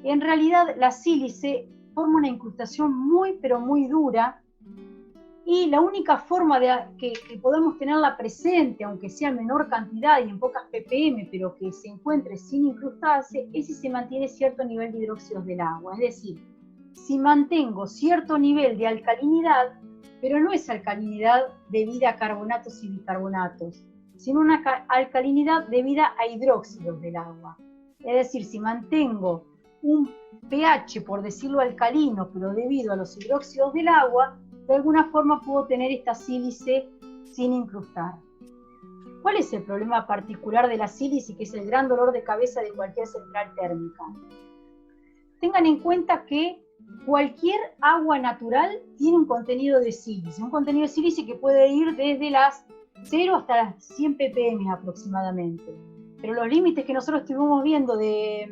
Speaker 2: En realidad la sílice forma una incrustación muy, pero muy dura, y la única forma que podamos tenerla presente, aunque sea en menor cantidad y en pocas ppm, pero que se encuentre sin incrustarse, es si se mantiene cierto nivel de hidróxidos del agua. Es decir, si mantengo cierto nivel de alcalinidad, pero no es alcalinidad debida a carbonatos y bicarbonatos, sino una alcalinidad debida a hidróxidos del agua. Es decir, si mantengo un pH, por decirlo alcalino, pero debido a los hidróxidos del agua, de alguna forma puedo tener esta sílice sin incrustar. ¿Cuál es el problema particular de la sílice, que es el gran dolor de cabeza de cualquier central térmica? Tengan en cuenta que cualquier agua natural tiene un contenido de sílice, que puede ir desde las 0 hasta las 100 ppm aproximadamente. Pero los límites que nosotros estuvimos viendo de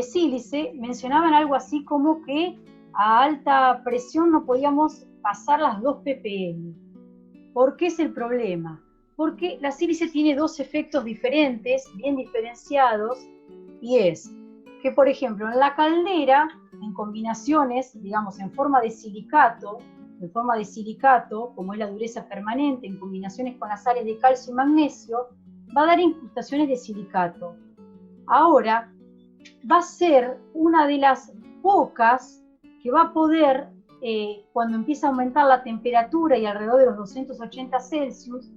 Speaker 2: sílice mencionaban algo así como que a alta presión no podíamos pasar las 2 ppm. ¿Por qué es el problema? Porque la sílice tiene dos efectos diferentes, bien diferenciados, y es que, por ejemplo, en la caldera en combinaciones, digamos, en forma de silicato, como es la dureza permanente, en combinaciones con las sales de calcio y magnesio, va a dar incrustaciones de silicato. Ahora, va a ser una de las pocas que va a poder, cuando empieza a aumentar la temperatura y alrededor de los 280 Celsius,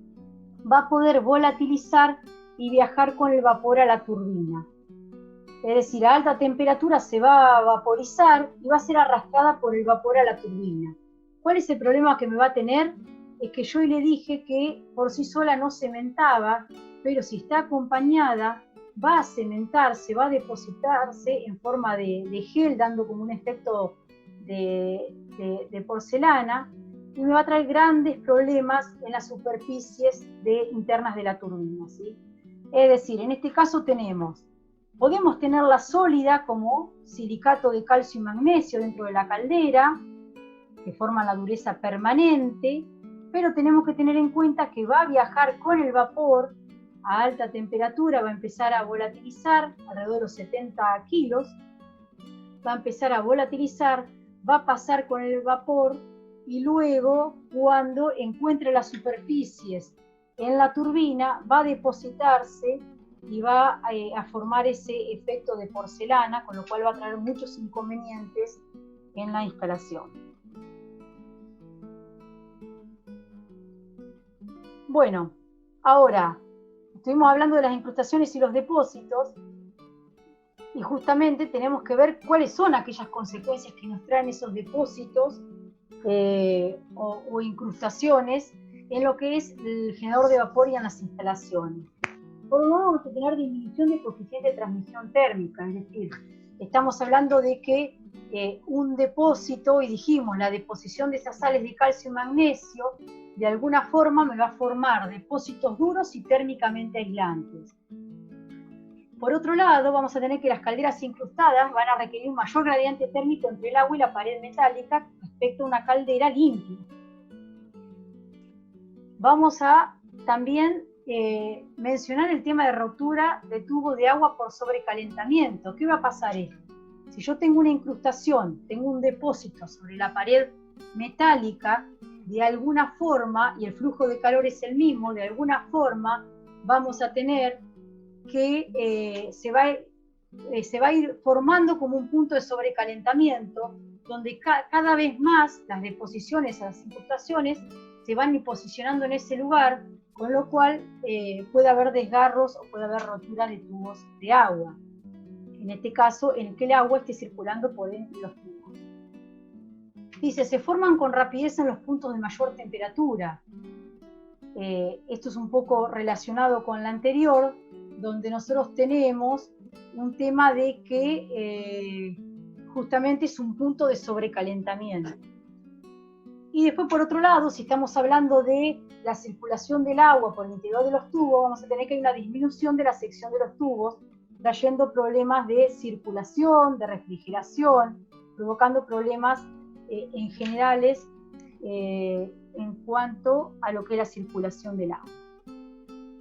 Speaker 2: va a poder volatilizar y viajar con el vapor a la turbina. Es decir, a alta temperatura se va a vaporizar y va a ser arrastrada por el vapor a la turbina. ¿Cuál es el problema que me va a tener? Es que yo le dije que por sí sola no cementaba, pero si está acompañada va a cementarse, va a depositarse en forma de gel, dando como un efecto de porcelana, y me va a traer grandes problemas en las superficies internas de la turbina, ¿sí? Es decir, en este caso podemos tenerla sólida como silicato de calcio y magnesio dentro de la caldera, que forman la dureza permanente, pero tenemos que tener en cuenta que va a viajar con el vapor a alta temperatura, va a empezar a volatilizar alrededor de los 70 kilos, va a empezar a volatilizar, va a pasar con el vapor y luego cuando encuentre las superficies en la turbina va a depositarse y va a formar ese efecto de porcelana, con lo cual va a traer muchos inconvenientes en la instalación. Bueno, ahora estuvimos hablando de las incrustaciones y los depósitos, y justamente tenemos que ver cuáles son aquellas consecuencias que nos traen esos depósitos o incrustaciones en lo que es el generador de vapor y en las instalaciones. Por un lado vamos a tener disminución de coeficiente de transmisión térmica, es decir, estamos hablando de que un depósito, y dijimos, la deposición de esas sales de calcio y magnesio, de alguna forma me va a formar depósitos duros y térmicamente aislantes. Por otro lado, vamos a tener que las calderas incrustadas van a requerir un mayor gradiente térmico entre el agua y la pared metálica respecto a una caldera limpia. Vamos a también mencionar el tema de rotura de tubo de agua por sobrecalentamiento. ¿Qué va a pasar esto? Si yo tengo una incrustación, tengo un depósito sobre la pared metálica, de alguna forma, y el flujo de calor es el mismo, de alguna forma vamos a tener que se va a ir formando como un punto de sobrecalentamiento, donde cada vez más las deposiciones, las incrustaciones, se van posicionando en ese lugar, con lo cual puede haber desgarros o puede haber rotura de tubos de agua. En este caso, en el que el agua esté circulando por entre los tubos. Dice, se forman con rapidez en los puntos de mayor temperatura. Esto es un poco relacionado con la anterior, donde nosotros tenemos un tema de que justamente es un punto de sobrecalentamiento. Y después, por otro lado, si estamos hablando de la circulación del agua por el interior de los tubos, vamos a tener que hay una disminución de la sección de los tubos, trayendo problemas de circulación, de refrigeración, provocando problemas en generales en cuanto a lo que es la circulación del agua.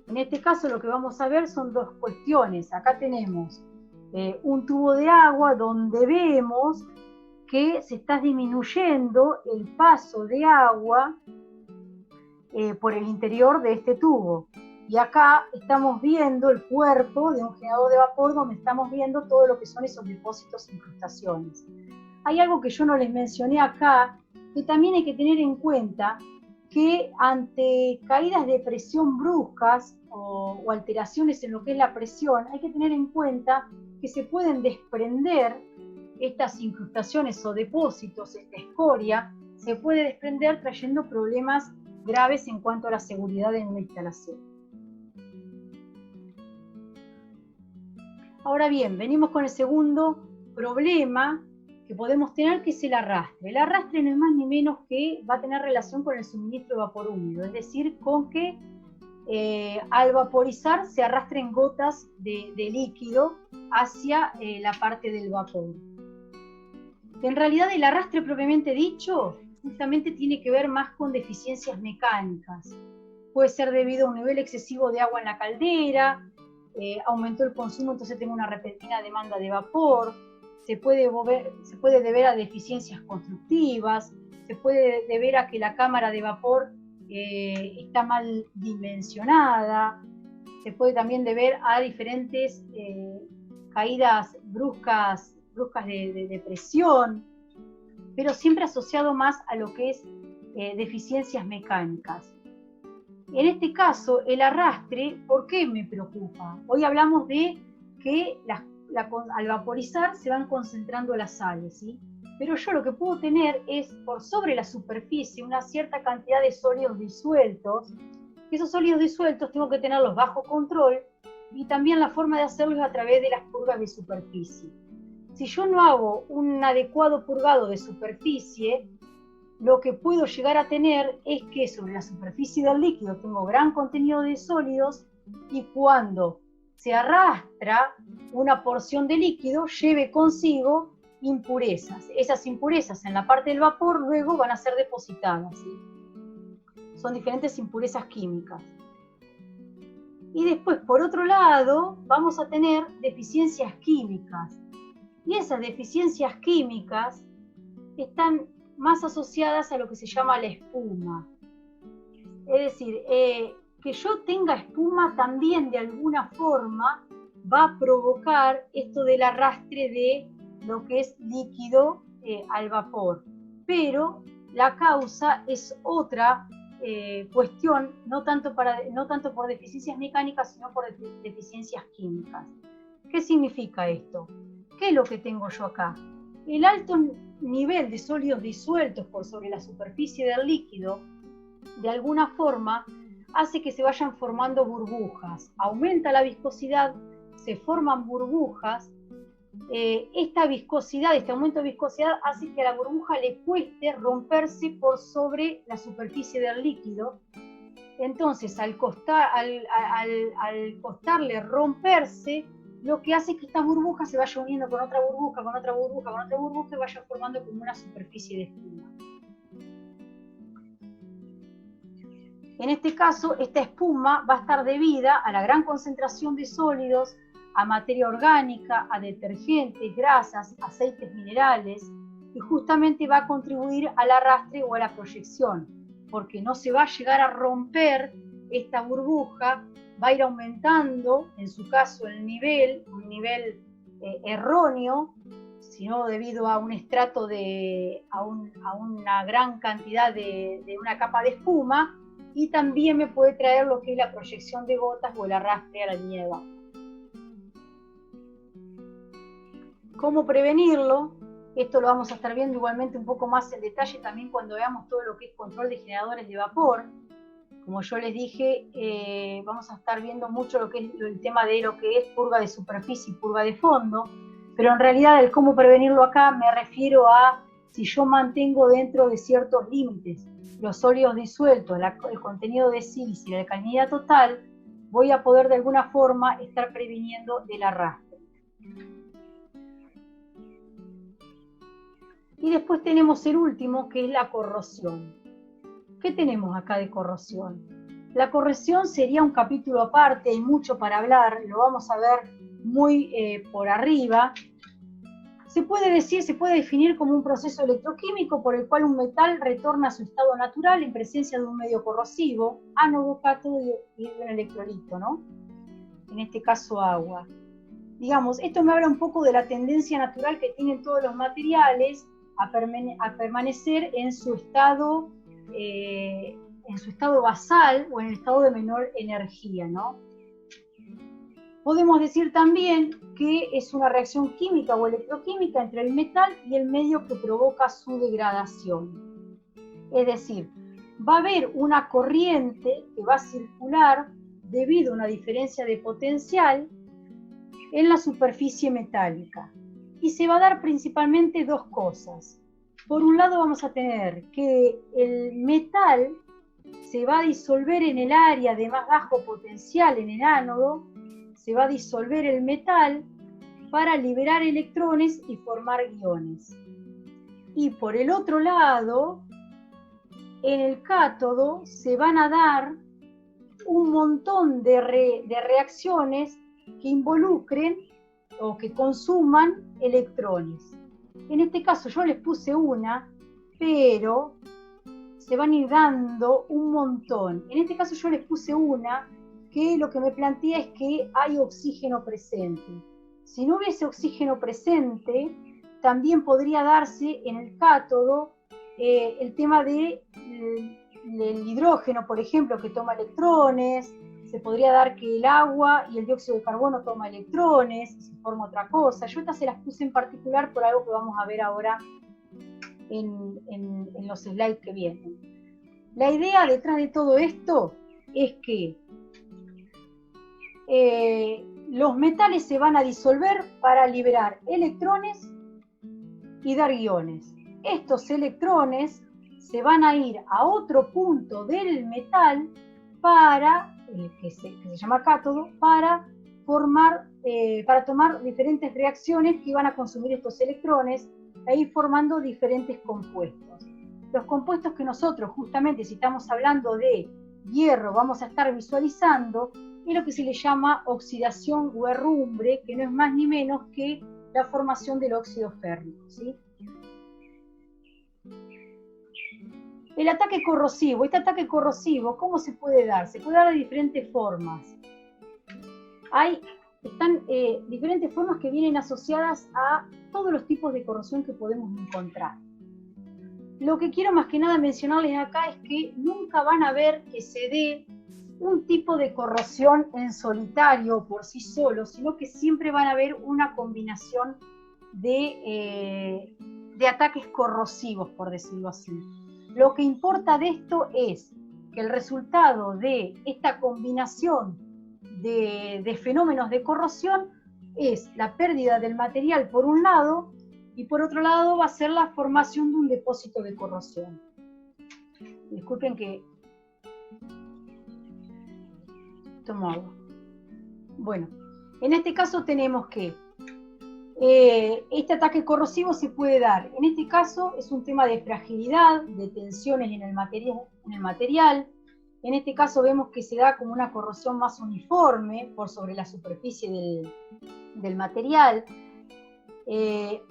Speaker 2: En este caso lo que vamos a ver son dos cuestiones. Acá tenemos un tubo de agua donde vemos que se está disminuyendo el paso de agua por el interior de este tubo. Y acá estamos viendo el cuerpo de un generador de vapor donde estamos viendo todo lo que son esos depósitos e incrustaciones. Hay algo que yo no les mencioné acá, que también hay que tener en cuenta, que ante caídas de presión bruscas o alteraciones en lo que es la presión, hay que tener en cuenta que se pueden desprender estas incrustaciones o depósitos, esta escoria, se puede desprender trayendo problemas graves en cuanto a la seguridad en una instalación. Ahora bien, venimos con el segundo problema que podemos tener, que es el arrastre. El arrastre no es más ni menos que va a tener relación con el suministro de vapor húmedo, es decir, con que al vaporizar se arrastren gotas de líquido hacia la parte del vapor. En realidad el arrastre propiamente dicho justamente tiene que ver más con deficiencias mecánicas. Puede ser debido a un nivel excesivo de agua en la caldera, aumentó el consumo, entonces tengo una repentina demanda de vapor, se puede deber a deficiencias constructivas, se puede deber a que la cámara de vapor está mal dimensionada, se puede también deber a diferentes caídas bruscas de presión, pero siempre asociado más a lo que es deficiencias mecánicas. En este caso, el arrastre, ¿por qué me preocupa? Hoy hablamos de que al vaporizar se van concentrando las sales, ¿sí? Pero yo lo que puedo tener es, por sobre la superficie, una cierta cantidad de sólidos disueltos. Esos sólidos disueltos tengo que tenerlos bajo control, y también la forma de hacerlo es a través de las purgas de superficie. Si yo no hago un adecuado purgado de superficie, lo que puedo llegar a tener es que sobre la superficie del líquido tengo gran contenido de sólidos, y cuando se arrastra una porción de líquido, lleve consigo impurezas. Esas impurezas en la parte del vapor luego van a ser depositadas, ¿sí? Son diferentes impurezas químicas. Y después, por otro lado, vamos a tener deficiencias químicas. Y esas deficiencias químicas están más asociadas a lo que se llama la espuma. Es decir, que yo tenga espuma también de alguna forma va a provocar esto del arrastre de lo que es líquido al vapor. Pero la causa es otra cuestión, no tanto por deficiencias mecánicas, sino por deficiencias químicas. ¿Qué significa esto? ¿Qué es lo que tengo yo acá? El alto nivel de sólidos disueltos por sobre la superficie del líquido, de alguna forma, hace que se vayan formando burbujas. Aumenta la viscosidad, se forman burbujas. Esta viscosidad, este aumento de viscosidad hace que a la burbuja le cueste romperse por sobre la superficie del líquido. Entonces, al costarle romperse, lo que hace es que esta burbuja se vaya uniendo con otra burbuja, con otra burbuja, con otra burbuja, y vaya formando como una superficie de espuma. En este caso, esta espuma va a estar debida a la gran concentración de sólidos, a materia orgánica, a detergentes, grasas, aceites minerales, y justamente va a contribuir al arrastre o a la proyección, porque no se va a llegar a romper esta burbuja, va a ir aumentando, en su caso, un nivel erróneo, sino debido a un estrato a una gran cantidad de una capa de espuma, y también me puede traer lo que es la proyección de gotas o el arrastre a la línea de vapor. ¿Cómo prevenirlo? Esto lo vamos a estar viendo igualmente un poco más en detalle también cuando veamos todo lo que es control de generadores de vapor. Como yo les dije, vamos a estar viendo mucho lo que es el tema de lo que es purga de superficie y purga de fondo, pero en realidad el cómo prevenirlo acá me refiero a si yo mantengo dentro de ciertos límites los sólidos disueltos, el contenido de sílice y la alcalinidad total, voy a poder de alguna forma estar previniendo el arrastre. Y después tenemos el último, que es la corrosión. ¿Qué tenemos acá de corrosión? La corrosión sería un capítulo aparte, hay mucho para hablar, lo vamos a ver muy por arriba. Se puede definir como un proceso electroquímico por el cual un metal retorna a su estado natural en presencia de un medio corrosivo, ánodo, cátodo y un electrolito, ¿no? En este caso agua. Digamos, esto me habla un poco de la tendencia natural que tienen todos los materiales a permanecer en su estado basal o en el estado de menor energía, ¿no? Podemos decir también que es una reacción química o electroquímica entre el metal y el medio que provoca su degradación. Es decir, va a haber una corriente que va a circular debido a una diferencia de potencial en la superficie metálica. Y se va a dar principalmente dos cosas. Por un lado vamos a tener que el metal se va a disolver en el área de más bajo potencial, en el ánodo, se va a disolver el metal para liberar electrones y formar iones. Y por el otro lado, en el cátodo se van a dar un montón de reacciones que involucren o que consuman electrones. En este caso yo les puse una, pero se van a ir dando un montón. En este caso yo les puse una que lo que me plantea es que hay oxígeno presente. Si no hubiese oxígeno presente, también podría darse en el cátodo el tema del hidrógeno, por ejemplo, que toma electrones. Se podría dar que el agua y el dióxido de carbono toma electrones y se forma otra cosa. Yo estas se las puse en particular por algo que vamos a ver ahora en los slides que vienen. La idea detrás de todo esto es que los metales se van a disolver para liberar electrones y dar iones. Estos electrones se van a ir a otro punto del metal para, que se llama cátodo, para tomar diferentes reacciones que van a consumir estos electrones e ir formando diferentes compuestos. Los compuestos que nosotros, justamente si estamos hablando de hierro, vamos a estar visualizando es lo que se le llama oxidación o herrumbre, que no es más ni menos que la formación del óxido férrico, ¿sí? El ataque corrosivo. Este ataque corrosivo, ¿cómo se puede dar? Se puede dar de diferentes formas. Están diferentes formas que vienen asociadas a todos los tipos de corrosión que podemos encontrar. Lo que quiero más que nada mencionarles acá es que nunca van a ver que se dé un tipo de corrosión en solitario por sí solo, sino que siempre van a ver una combinación de ataques corrosivos, por decirlo así. Lo que importa de esto es que el resultado de esta combinación de fenómenos de corrosión es la pérdida del material por un lado y por otro lado va a ser la formación de un depósito de corrosión. Disculpen que tomo agua. Bueno, en este caso tenemos que este ataque corrosivo se puede dar. En este caso es un tema de fragilidad, de tensiones en el material. En este caso vemos que se da como una corrosión más uniforme por sobre la superficie del material.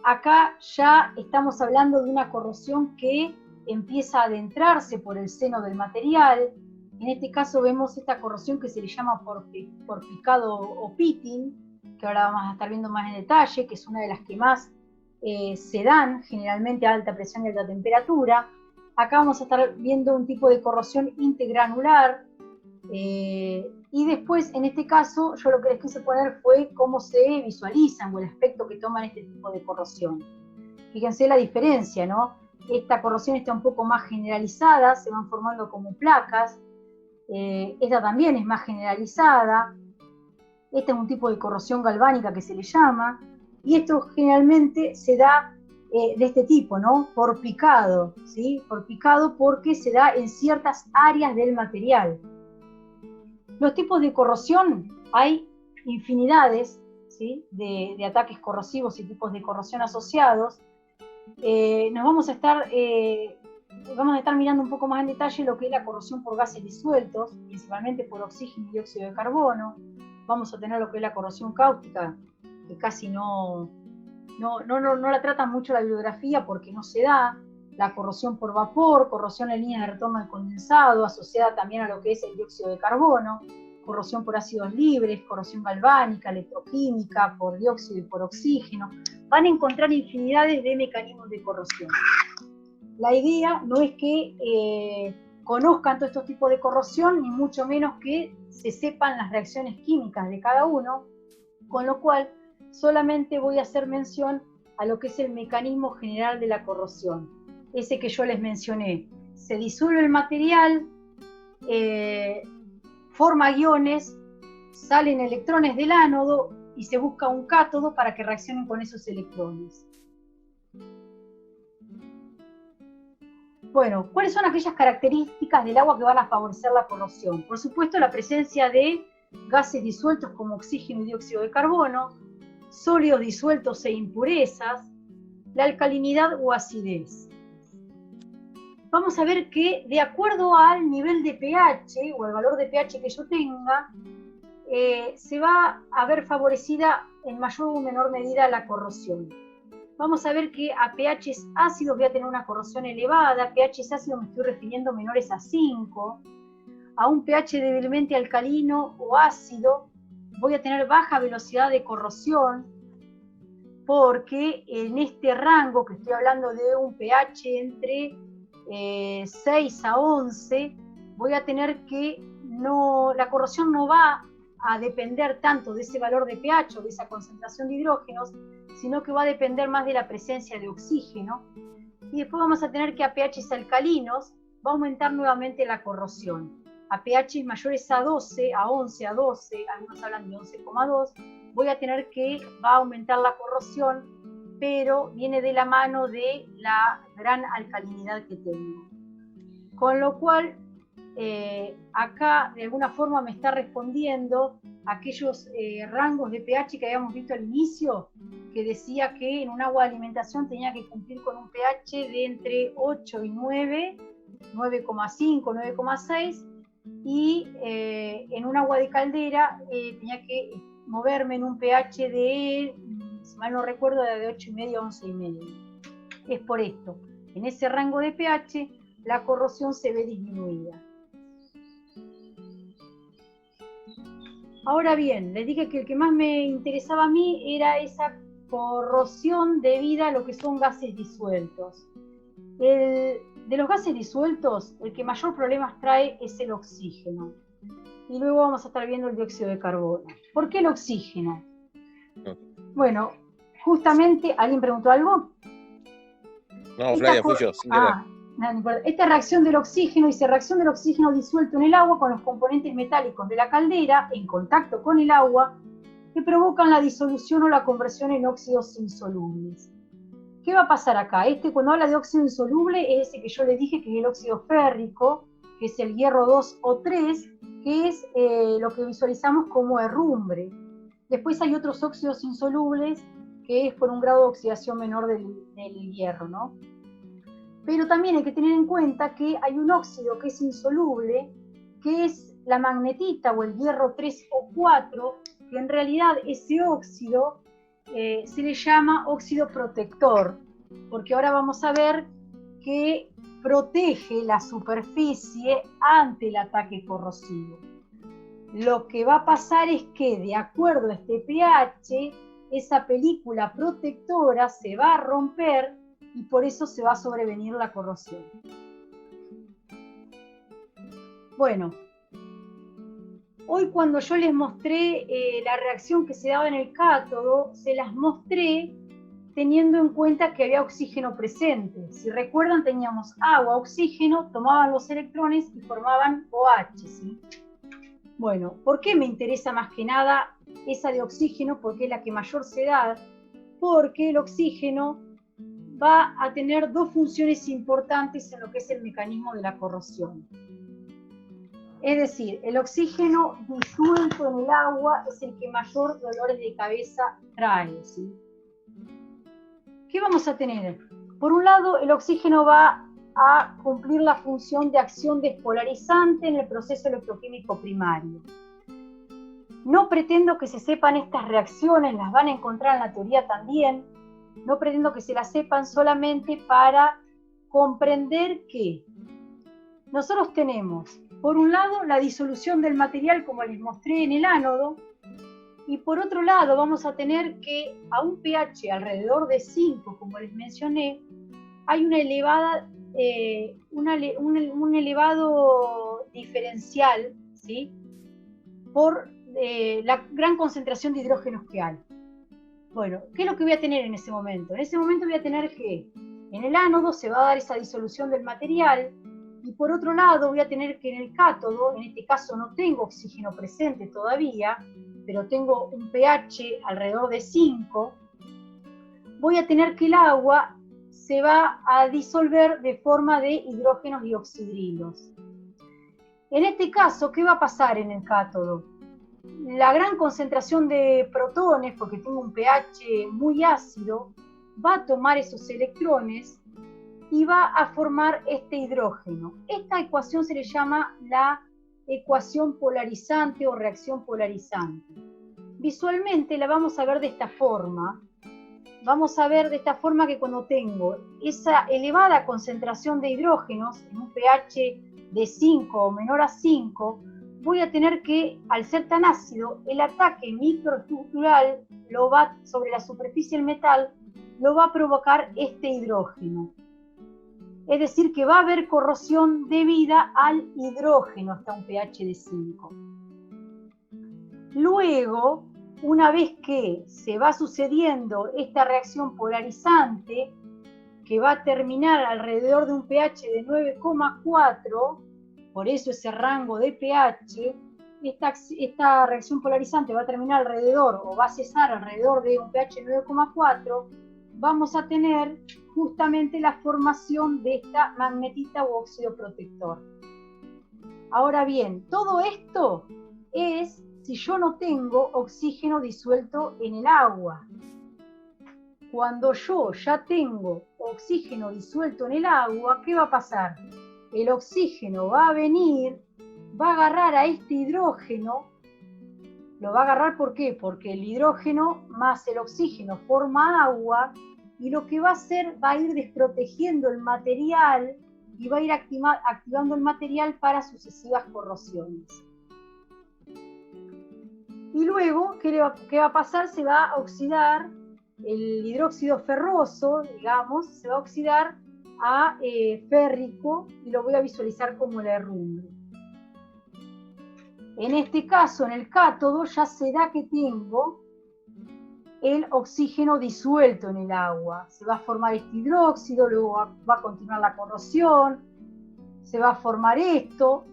Speaker 2: Acá ya estamos hablando de una corrosión que empieza a adentrarse por el seno del material. En este caso vemos esta corrosión que se le llama por picado o pitting, que ahora vamos a estar viendo más en detalle, que es una de las que más se dan generalmente a alta presión y alta temperatura. Acá vamos a estar viendo un tipo de corrosión intergranular, y después, en este caso, yo lo que les quise poner fue cómo se visualizan o el aspecto que toman este tipo de corrosión. Fíjense la diferencia, ¿no? Esta corrosión está un poco más generalizada, se van formando como placas. Esta también es más generalizada. Este es un tipo de corrosión galvánica que se le llama. Y esto generalmente se da de este tipo, ¿no? Por picado, ¿sí? Por picado porque se da en ciertas áreas del material. Los tipos de corrosión, hay infinidades, ¿sí? de ataques corrosivos y tipos de corrosión asociados. Vamos a estar mirando un poco más en detalle lo que es la corrosión por gases disueltos, principalmente por oxígeno y dióxido de carbono. Vamos a tener lo que es la corrosión cáustica, que casi no la trata mucho la bibliografía porque no se da. La corrosión por vapor, corrosión en líneas de retorno de condensado, asociada también a lo que es el dióxido de carbono, corrosión por ácidos libres, corrosión galvánica, electroquímica, por dióxido y por oxígeno. Van a encontrar infinidades de mecanismos de corrosión. La idea no es que conozcan todos estos tipos de corrosión, ni mucho menos que se sepan las reacciones químicas de cada uno, con lo cual solamente voy a hacer mención a lo que es el mecanismo general de la corrosión. Ese que yo les mencioné. Se disuelve el material, forma iones, salen electrones del ánodo y se busca un cátodo para que reaccionen con esos electrones. Bueno, ¿cuáles son aquellas características del agua que van a favorecer la corrosión? Por supuesto, la presencia de gases disueltos como oxígeno y dióxido de carbono, sólidos disueltos e impurezas, la alcalinidad o acidez. Vamos a ver que de acuerdo al nivel de pH o al valor de pH que yo tenga, se va a ver favorecida en mayor o menor medida la corrosión. Vamos a ver que a pHs ácidos voy a tener una corrosión elevada, pHs ácidos me estoy refiriendo menores a 5, a un pH débilmente alcalino o ácido voy a tener baja velocidad de corrosión, porque en este rango que estoy hablando de un pH entre 6 a 11, voy a tener que la corrosión no va a depender tanto de ese valor de pH o de esa concentración de hidrógenos, sino que va a depender más de la presencia de oxígeno. Y después vamos a tener que a pHs alcalinos va a aumentar nuevamente la corrosión. A pHs mayores a 12, a 11, a 12, algunos hablan de 11,2, voy a tener que va a aumentar la corrosión, pero viene de la mano de la gran alcalinidad que tengo. Con lo cual, acá de alguna forma me está respondiendo aquellos rangos de pH que habíamos visto al inicio, que decía que en un agua de alimentación tenía que cumplir con un pH de entre 8 y 9, 9,5, 9,6, y en un agua de caldera tenía que moverme en un pH de, si mal no recuerdo, de 8,5 a 11,5. Es por esto, en ese rango de pH la corrosión se ve disminuida. Ahora bien, les dije que el que más me interesaba a mí era esa corrosión debida a lo que son gases disueltos. De los gases disueltos, el que mayor problemas trae es el oxígeno. Y luego vamos a estar viendo el dióxido de carbono. ¿Por qué el oxígeno? Bueno, justamente, ¿alguien preguntó algo?
Speaker 5: No, Flavia, fui yo, sin querer.
Speaker 2: No importa. Esta reacción del oxígeno dice reacción del oxígeno disuelto en el agua con los componentes metálicos de la caldera en contacto con el agua que provocan la disolución o la conversión en óxidos insolubles. ¿Qué va a pasar acá? Cuando habla de óxido insoluble es ese que yo les dije que es el óxido férrico, que es el hierro 2 o 3, que es lo que visualizamos como herrumbre. Después hay otros óxidos insolubles que es por un grado de oxidación menor del hierro, ¿no? Pero también hay que tener en cuenta que hay un óxido que es insoluble, que es la magnetita o el hierro 3 o 4, que en realidad ese óxido se le llama óxido protector, porque ahora vamos a ver que protege la superficie ante el ataque corrosivo. Lo que va a pasar es que, de acuerdo a este pH, esa película protectora se va a romper y por eso se va a sobrevenir la corrosión. Bueno, hoy cuando yo les mostré la reacción que se daba en el cátodo, se las mostré teniendo en cuenta que había oxígeno presente. Si recuerdan, teníamos agua, oxígeno, tomaban los electrones y formaban OH, ¿sí? Bueno, ¿por qué me interesa más que nada esa de oxígeno? Porque es la que mayor se da, porque el oxígeno va a tener dos funciones importantes en lo que es el mecanismo de la corrosión. Es decir, el oxígeno disuelto en el agua es el que mayor dolores de cabeza trae, ¿sí? ¿Qué vamos a tener? Por un lado, el oxígeno va a cumplir la función de acción despolarizante en el proceso electroquímico primario. No pretendo que se sepan estas reacciones, las van a encontrar en la teoría también. No pretendo que se las sepan solamente para comprender que nosotros tenemos, por un lado, la disolución del material, como les mostré en el ánodo, y por otro lado vamos a tener que a un pH alrededor de 5, como les mencioné, hay una elevada, un elevado diferencial, ¿sí? Por la gran concentración de hidrógenos que hay. Bueno, ¿qué es lo que voy a tener en ese momento? En ese momento voy a tener que en el ánodo se va a dar esa disolución del material, y por otro lado voy a tener que en el cátodo, en este caso no tengo oxígeno presente todavía, pero tengo un pH alrededor de 5, voy a tener que el agua se va a disolver de forma de hidrógenos dioxidrilos. En este caso, ¿qué va a pasar en el cátodo? La gran concentración de protones, porque tengo un pH muy ácido, va a tomar esos electrones y va a formar este hidrógeno. Esta ecuación se le llama la ecuación polarizante o reacción polarizante. Visualmente la vamos a ver de esta forma. Vamos a ver de esta forma que cuando tengo esa elevada concentración de hidrógenos en un pH de 5 o menor a 5, voy a tener que, al ser tan ácido, el ataque microestructural sobre la superficie del metal lo va a provocar este hidrógeno. Es decir, que va a haber corrosión debida al hidrógeno hasta un pH de 5. Luego, una vez que se va sucediendo esta reacción polarizante, que va a terminar alrededor de un pH de 9,4, por eso ese rango de pH, esta reacción polarizante va a terminar alrededor, o va a cesar alrededor de un pH 9,4, vamos a tener justamente la formación de esta magnetita u óxido protector. Ahora bien, todo esto es si yo no tengo oxígeno disuelto en el agua. Cuando yo ya tengo oxígeno disuelto en el agua, ¿qué va a pasar? El oxígeno va a venir, va a agarrar a este hidrógeno. Lo va a agarrar, ¿por qué? Porque el hidrógeno más el oxígeno forma agua, y lo que va a hacer, va a ir desprotegiendo el material y va a ir activando el material para sucesivas corrosiones. Y luego, ¿qué va a pasar? Se va a oxidar el hidróxido ferroso, digamos, se va a oxidar a férrico, y lo voy a visualizar como la herrumbre. En este caso, en el cátodo, ya se da que tengo el oxígeno disuelto en el agua. Se va a formar este hidróxido, luego va a continuar la corrosión, se va a formar esto.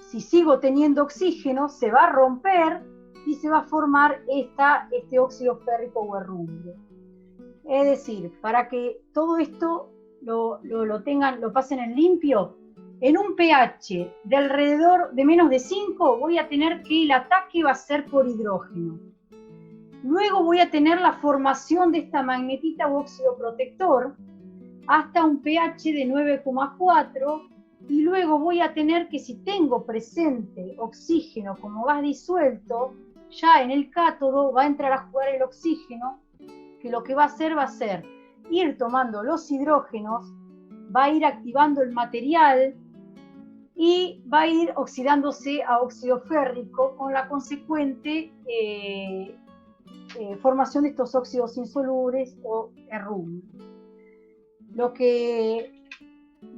Speaker 2: Si sigo teniendo oxígeno, se va a romper y se va a formar este óxido férrico o herrumbre. Es decir, para que todo esto lo pasen en limpio, en un pH de alrededor de menos de 5 voy a tener que el ataque va a ser por hidrógeno. Luego voy a tener la formación de esta magnetita u óxido protector hasta un pH de 9,4, y luego voy a tener que, si tengo presente oxígeno como gas disuelto, ya en el cátodo va a entrar a jugar el oxígeno, que lo que va a hacer ir tomando los hidrógenos, va a ir activando el material y va a ir oxidándose a óxido férrico con la consecuente formación de estos óxidos insolubles o herrumbre. Lo que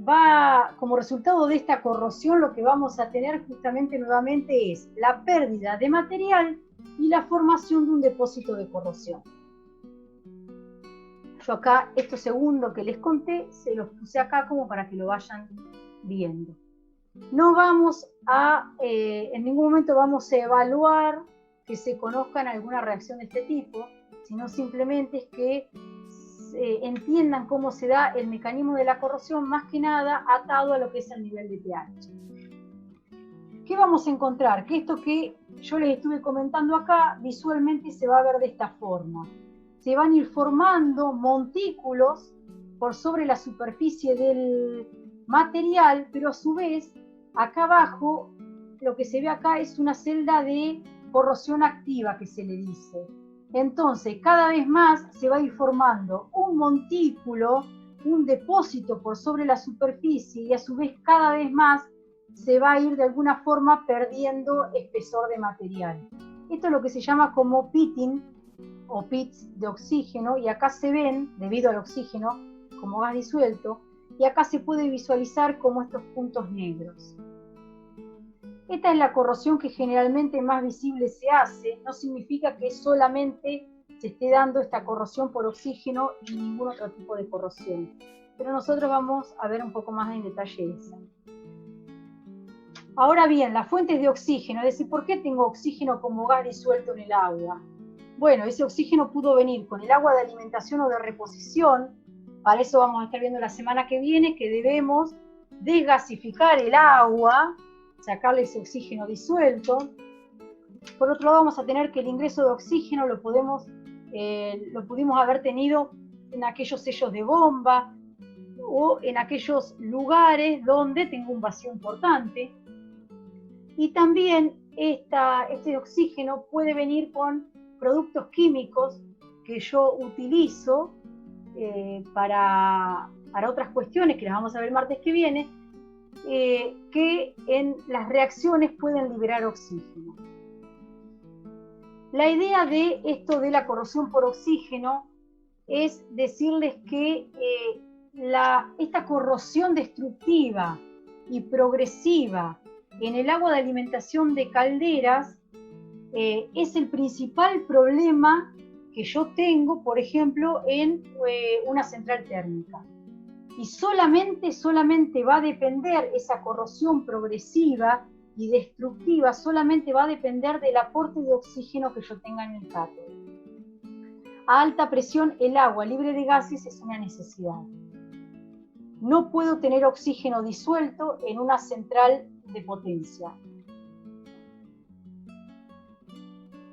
Speaker 2: va como resultado de esta corrosión, lo que vamos a tener justamente nuevamente es la pérdida de material y la formación de un depósito de corrosión. Yo acá, esto segundo que les conté, se los puse acá como para que lo vayan viendo. No vamos a, en ningún momento vamos a evaluar que se conozcan alguna reacción de este tipo, sino simplemente es que entiendan cómo se da el mecanismo de la corrosión, más que nada atado a lo que es el nivel de pH. ¿Qué vamos a encontrar? Que esto que yo les estuve comentando acá, visualmente se va a ver de esta forma. Se van a ir formando montículos por sobre la superficie del material, pero a su vez, acá abajo, lo que se ve acá es una celda de corrosión activa, que se le dice. Entonces, cada vez más se va a ir formando un montículo, un depósito por sobre la superficie, y a su vez cada vez más se va a ir de alguna forma perdiendo espesor de material. Esto es lo que se llama como pitting o pits de oxígeno, y acá se ven, debido al oxígeno, como gas disuelto, y acá se puede visualizar como estos puntos negros. Esta es la corrosión que generalmente más visible se hace. No significa que solamente se esté dando esta corrosión por oxígeno y ningún otro tipo de corrosión. Pero nosotros vamos a ver un poco más en detalle esa. Ahora bien, las fuentes de oxígeno, es decir, ¿por qué tengo oxígeno como gas disuelto en el agua? Bueno, ese oxígeno pudo venir con el agua de alimentación o de reposición. Para eso vamos a estar viendo la semana que viene que debemos desgasificar el agua, sacarle ese oxígeno disuelto. Por otro lado, vamos a tener que el ingreso de oxígeno lo pudimos haber tenido en aquellos sellos de bomba o en aquellos lugares donde tengo un vacío importante. Y también este oxígeno puede venir con productos químicos que yo utilizo para otras cuestiones, que las vamos a ver el martes que viene, que en las reacciones pueden liberar oxígeno. La idea de esto de la corrosión por oxígeno es decirles que esta corrosión destructiva y progresiva en el agua de alimentación de calderas es el principal problema que yo tengo, por ejemplo, en una central térmica. Y solamente va a depender esa corrosión progresiva y destructiva, solamente va a depender del aporte de oxígeno que yo tenga en el cátodo. A alta presión, el agua libre de gases es una necesidad. No puedo tener oxígeno disuelto en una central de potencia.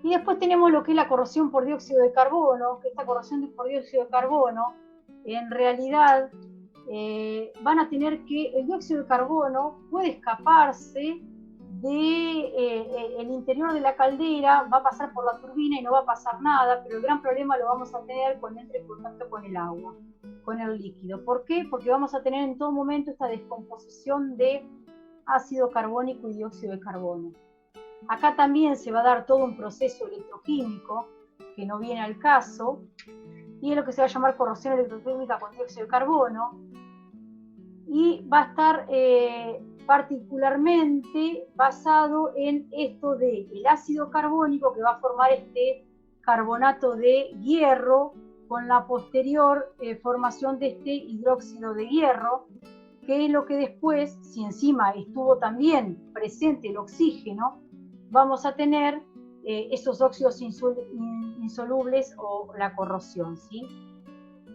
Speaker 2: Y después tenemos lo que es la corrosión por dióxido de carbono, que esta corrosión por dióxido de carbono, en realidad, van a tener que, el dióxido de carbono puede escaparse del interior de la caldera, va a pasar por la turbina y no va a pasar nada, pero el gran problema lo vamos a tener cuando entre en contacto con el agua, con el líquido. ¿Por qué? Porque vamos a tener en todo momento esta descomposición de ácido carbónico y dióxido de carbono. Acá también se va a dar todo un proceso electroquímico que no viene al caso, y es lo que se va a llamar corrosión electroquímica con dióxido de carbono, y va a estar particularmente basado en esto del ácido carbónico que va a formar este carbonato de hierro con la posterior formación de este hidróxido de hierro, que es lo que después, si encima estuvo también presente el oxígeno, vamos a tener esos óxidos insolubles o la corrosión, ¿sí?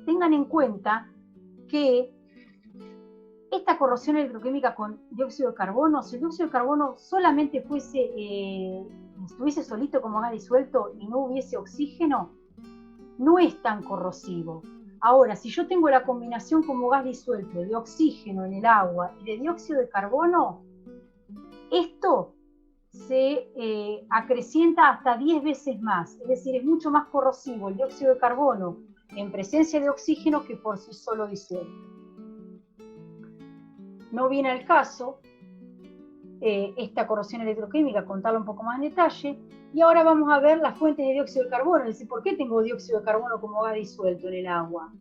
Speaker 2: Tengan en cuenta que esta corrosión electroquímica con dióxido de carbono, si el dióxido de carbono solamente estuviese solito como gas disuelto y no hubiese oxígeno, no es tan corrosivo. Ahora, si yo tengo la combinación como gas disuelto de oxígeno en el agua y de dióxido de carbono, esto se acrecienta hasta 10 veces más, es decir, es mucho más corrosivo el dióxido de carbono en presencia de oxígeno que por sí solo disuelto. No viene al caso esta corrosión electroquímica, contarlo un poco más en detalle, y ahora vamos a ver las fuentes de dióxido de carbono, es decir, ¿por qué tengo dióxido de carbono como gas disuelto en el agua?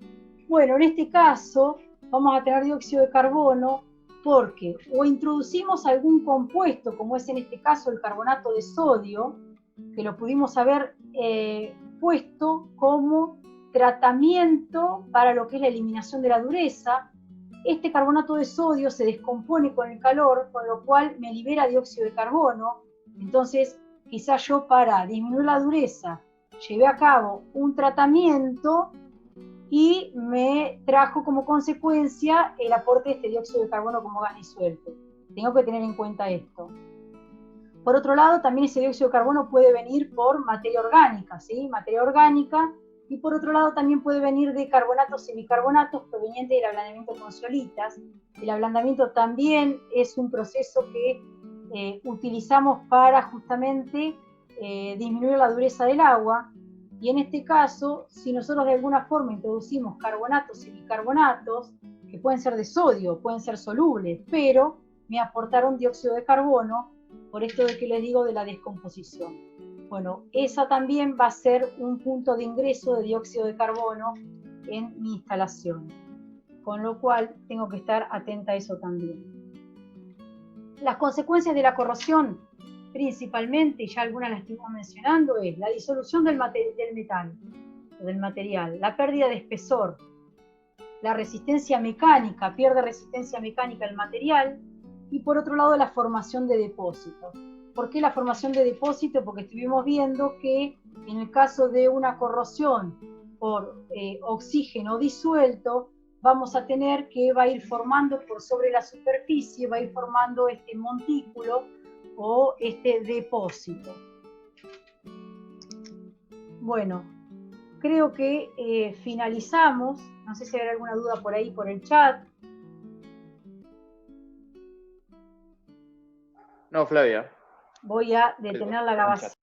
Speaker 2: Bueno, en este caso vamos a tener dióxido de carbono porque o introducimos algún compuesto, como es en este caso el carbonato de sodio, que lo pudimos haber puesto como tratamiento para lo que es la eliminación de la dureza. Este carbonato de sodio se descompone con el calor, con lo cual me libera dióxido de carbono. Entonces, quizás yo para disminuir la dureza llevé a cabo un tratamiento y me trajo como consecuencia el aporte de este dióxido de carbono como gas disuelto. Tengo que tener en cuenta esto. Por otro lado, también ese dióxido de carbono puede venir por materia orgánica, ¿sí? Materia orgánica. Y por otro lado también puede venir de carbonatos y bicarbonatos provenientes del ablandamiento con zeolitas. El ablandamiento también es un proceso que utilizamos para justamente disminuir la dureza del agua. Y en este caso, si nosotros de alguna forma introducimos carbonatos y bicarbonatos, que pueden ser de sodio, pueden ser solubles, pero me aportaron dióxido de carbono, por esto de que les digo de la descomposición. Bueno, esa también va a ser un punto de ingreso de dióxido de carbono en mi instalación, con lo cual tengo que estar atenta a eso también. Las consecuencias de la corrosión, principalmente, y ya algunas las estuvimos mencionando, es la disolución del metal, o del material, la pérdida de espesor, la resistencia mecánica, pierde resistencia mecánica el material, y por otro lado la formación de depósitos. ¿Por qué la formación de depósito? Porque estuvimos viendo que en el caso de una corrosión por oxígeno disuelto, vamos a tener que va a ir formando por sobre la superficie, va a ir formando este montículo o este depósito. Bueno, creo que finalizamos. No sé si hay alguna duda por ahí por el chat.
Speaker 3: No, Flavia.
Speaker 2: Voy a detener la grabación.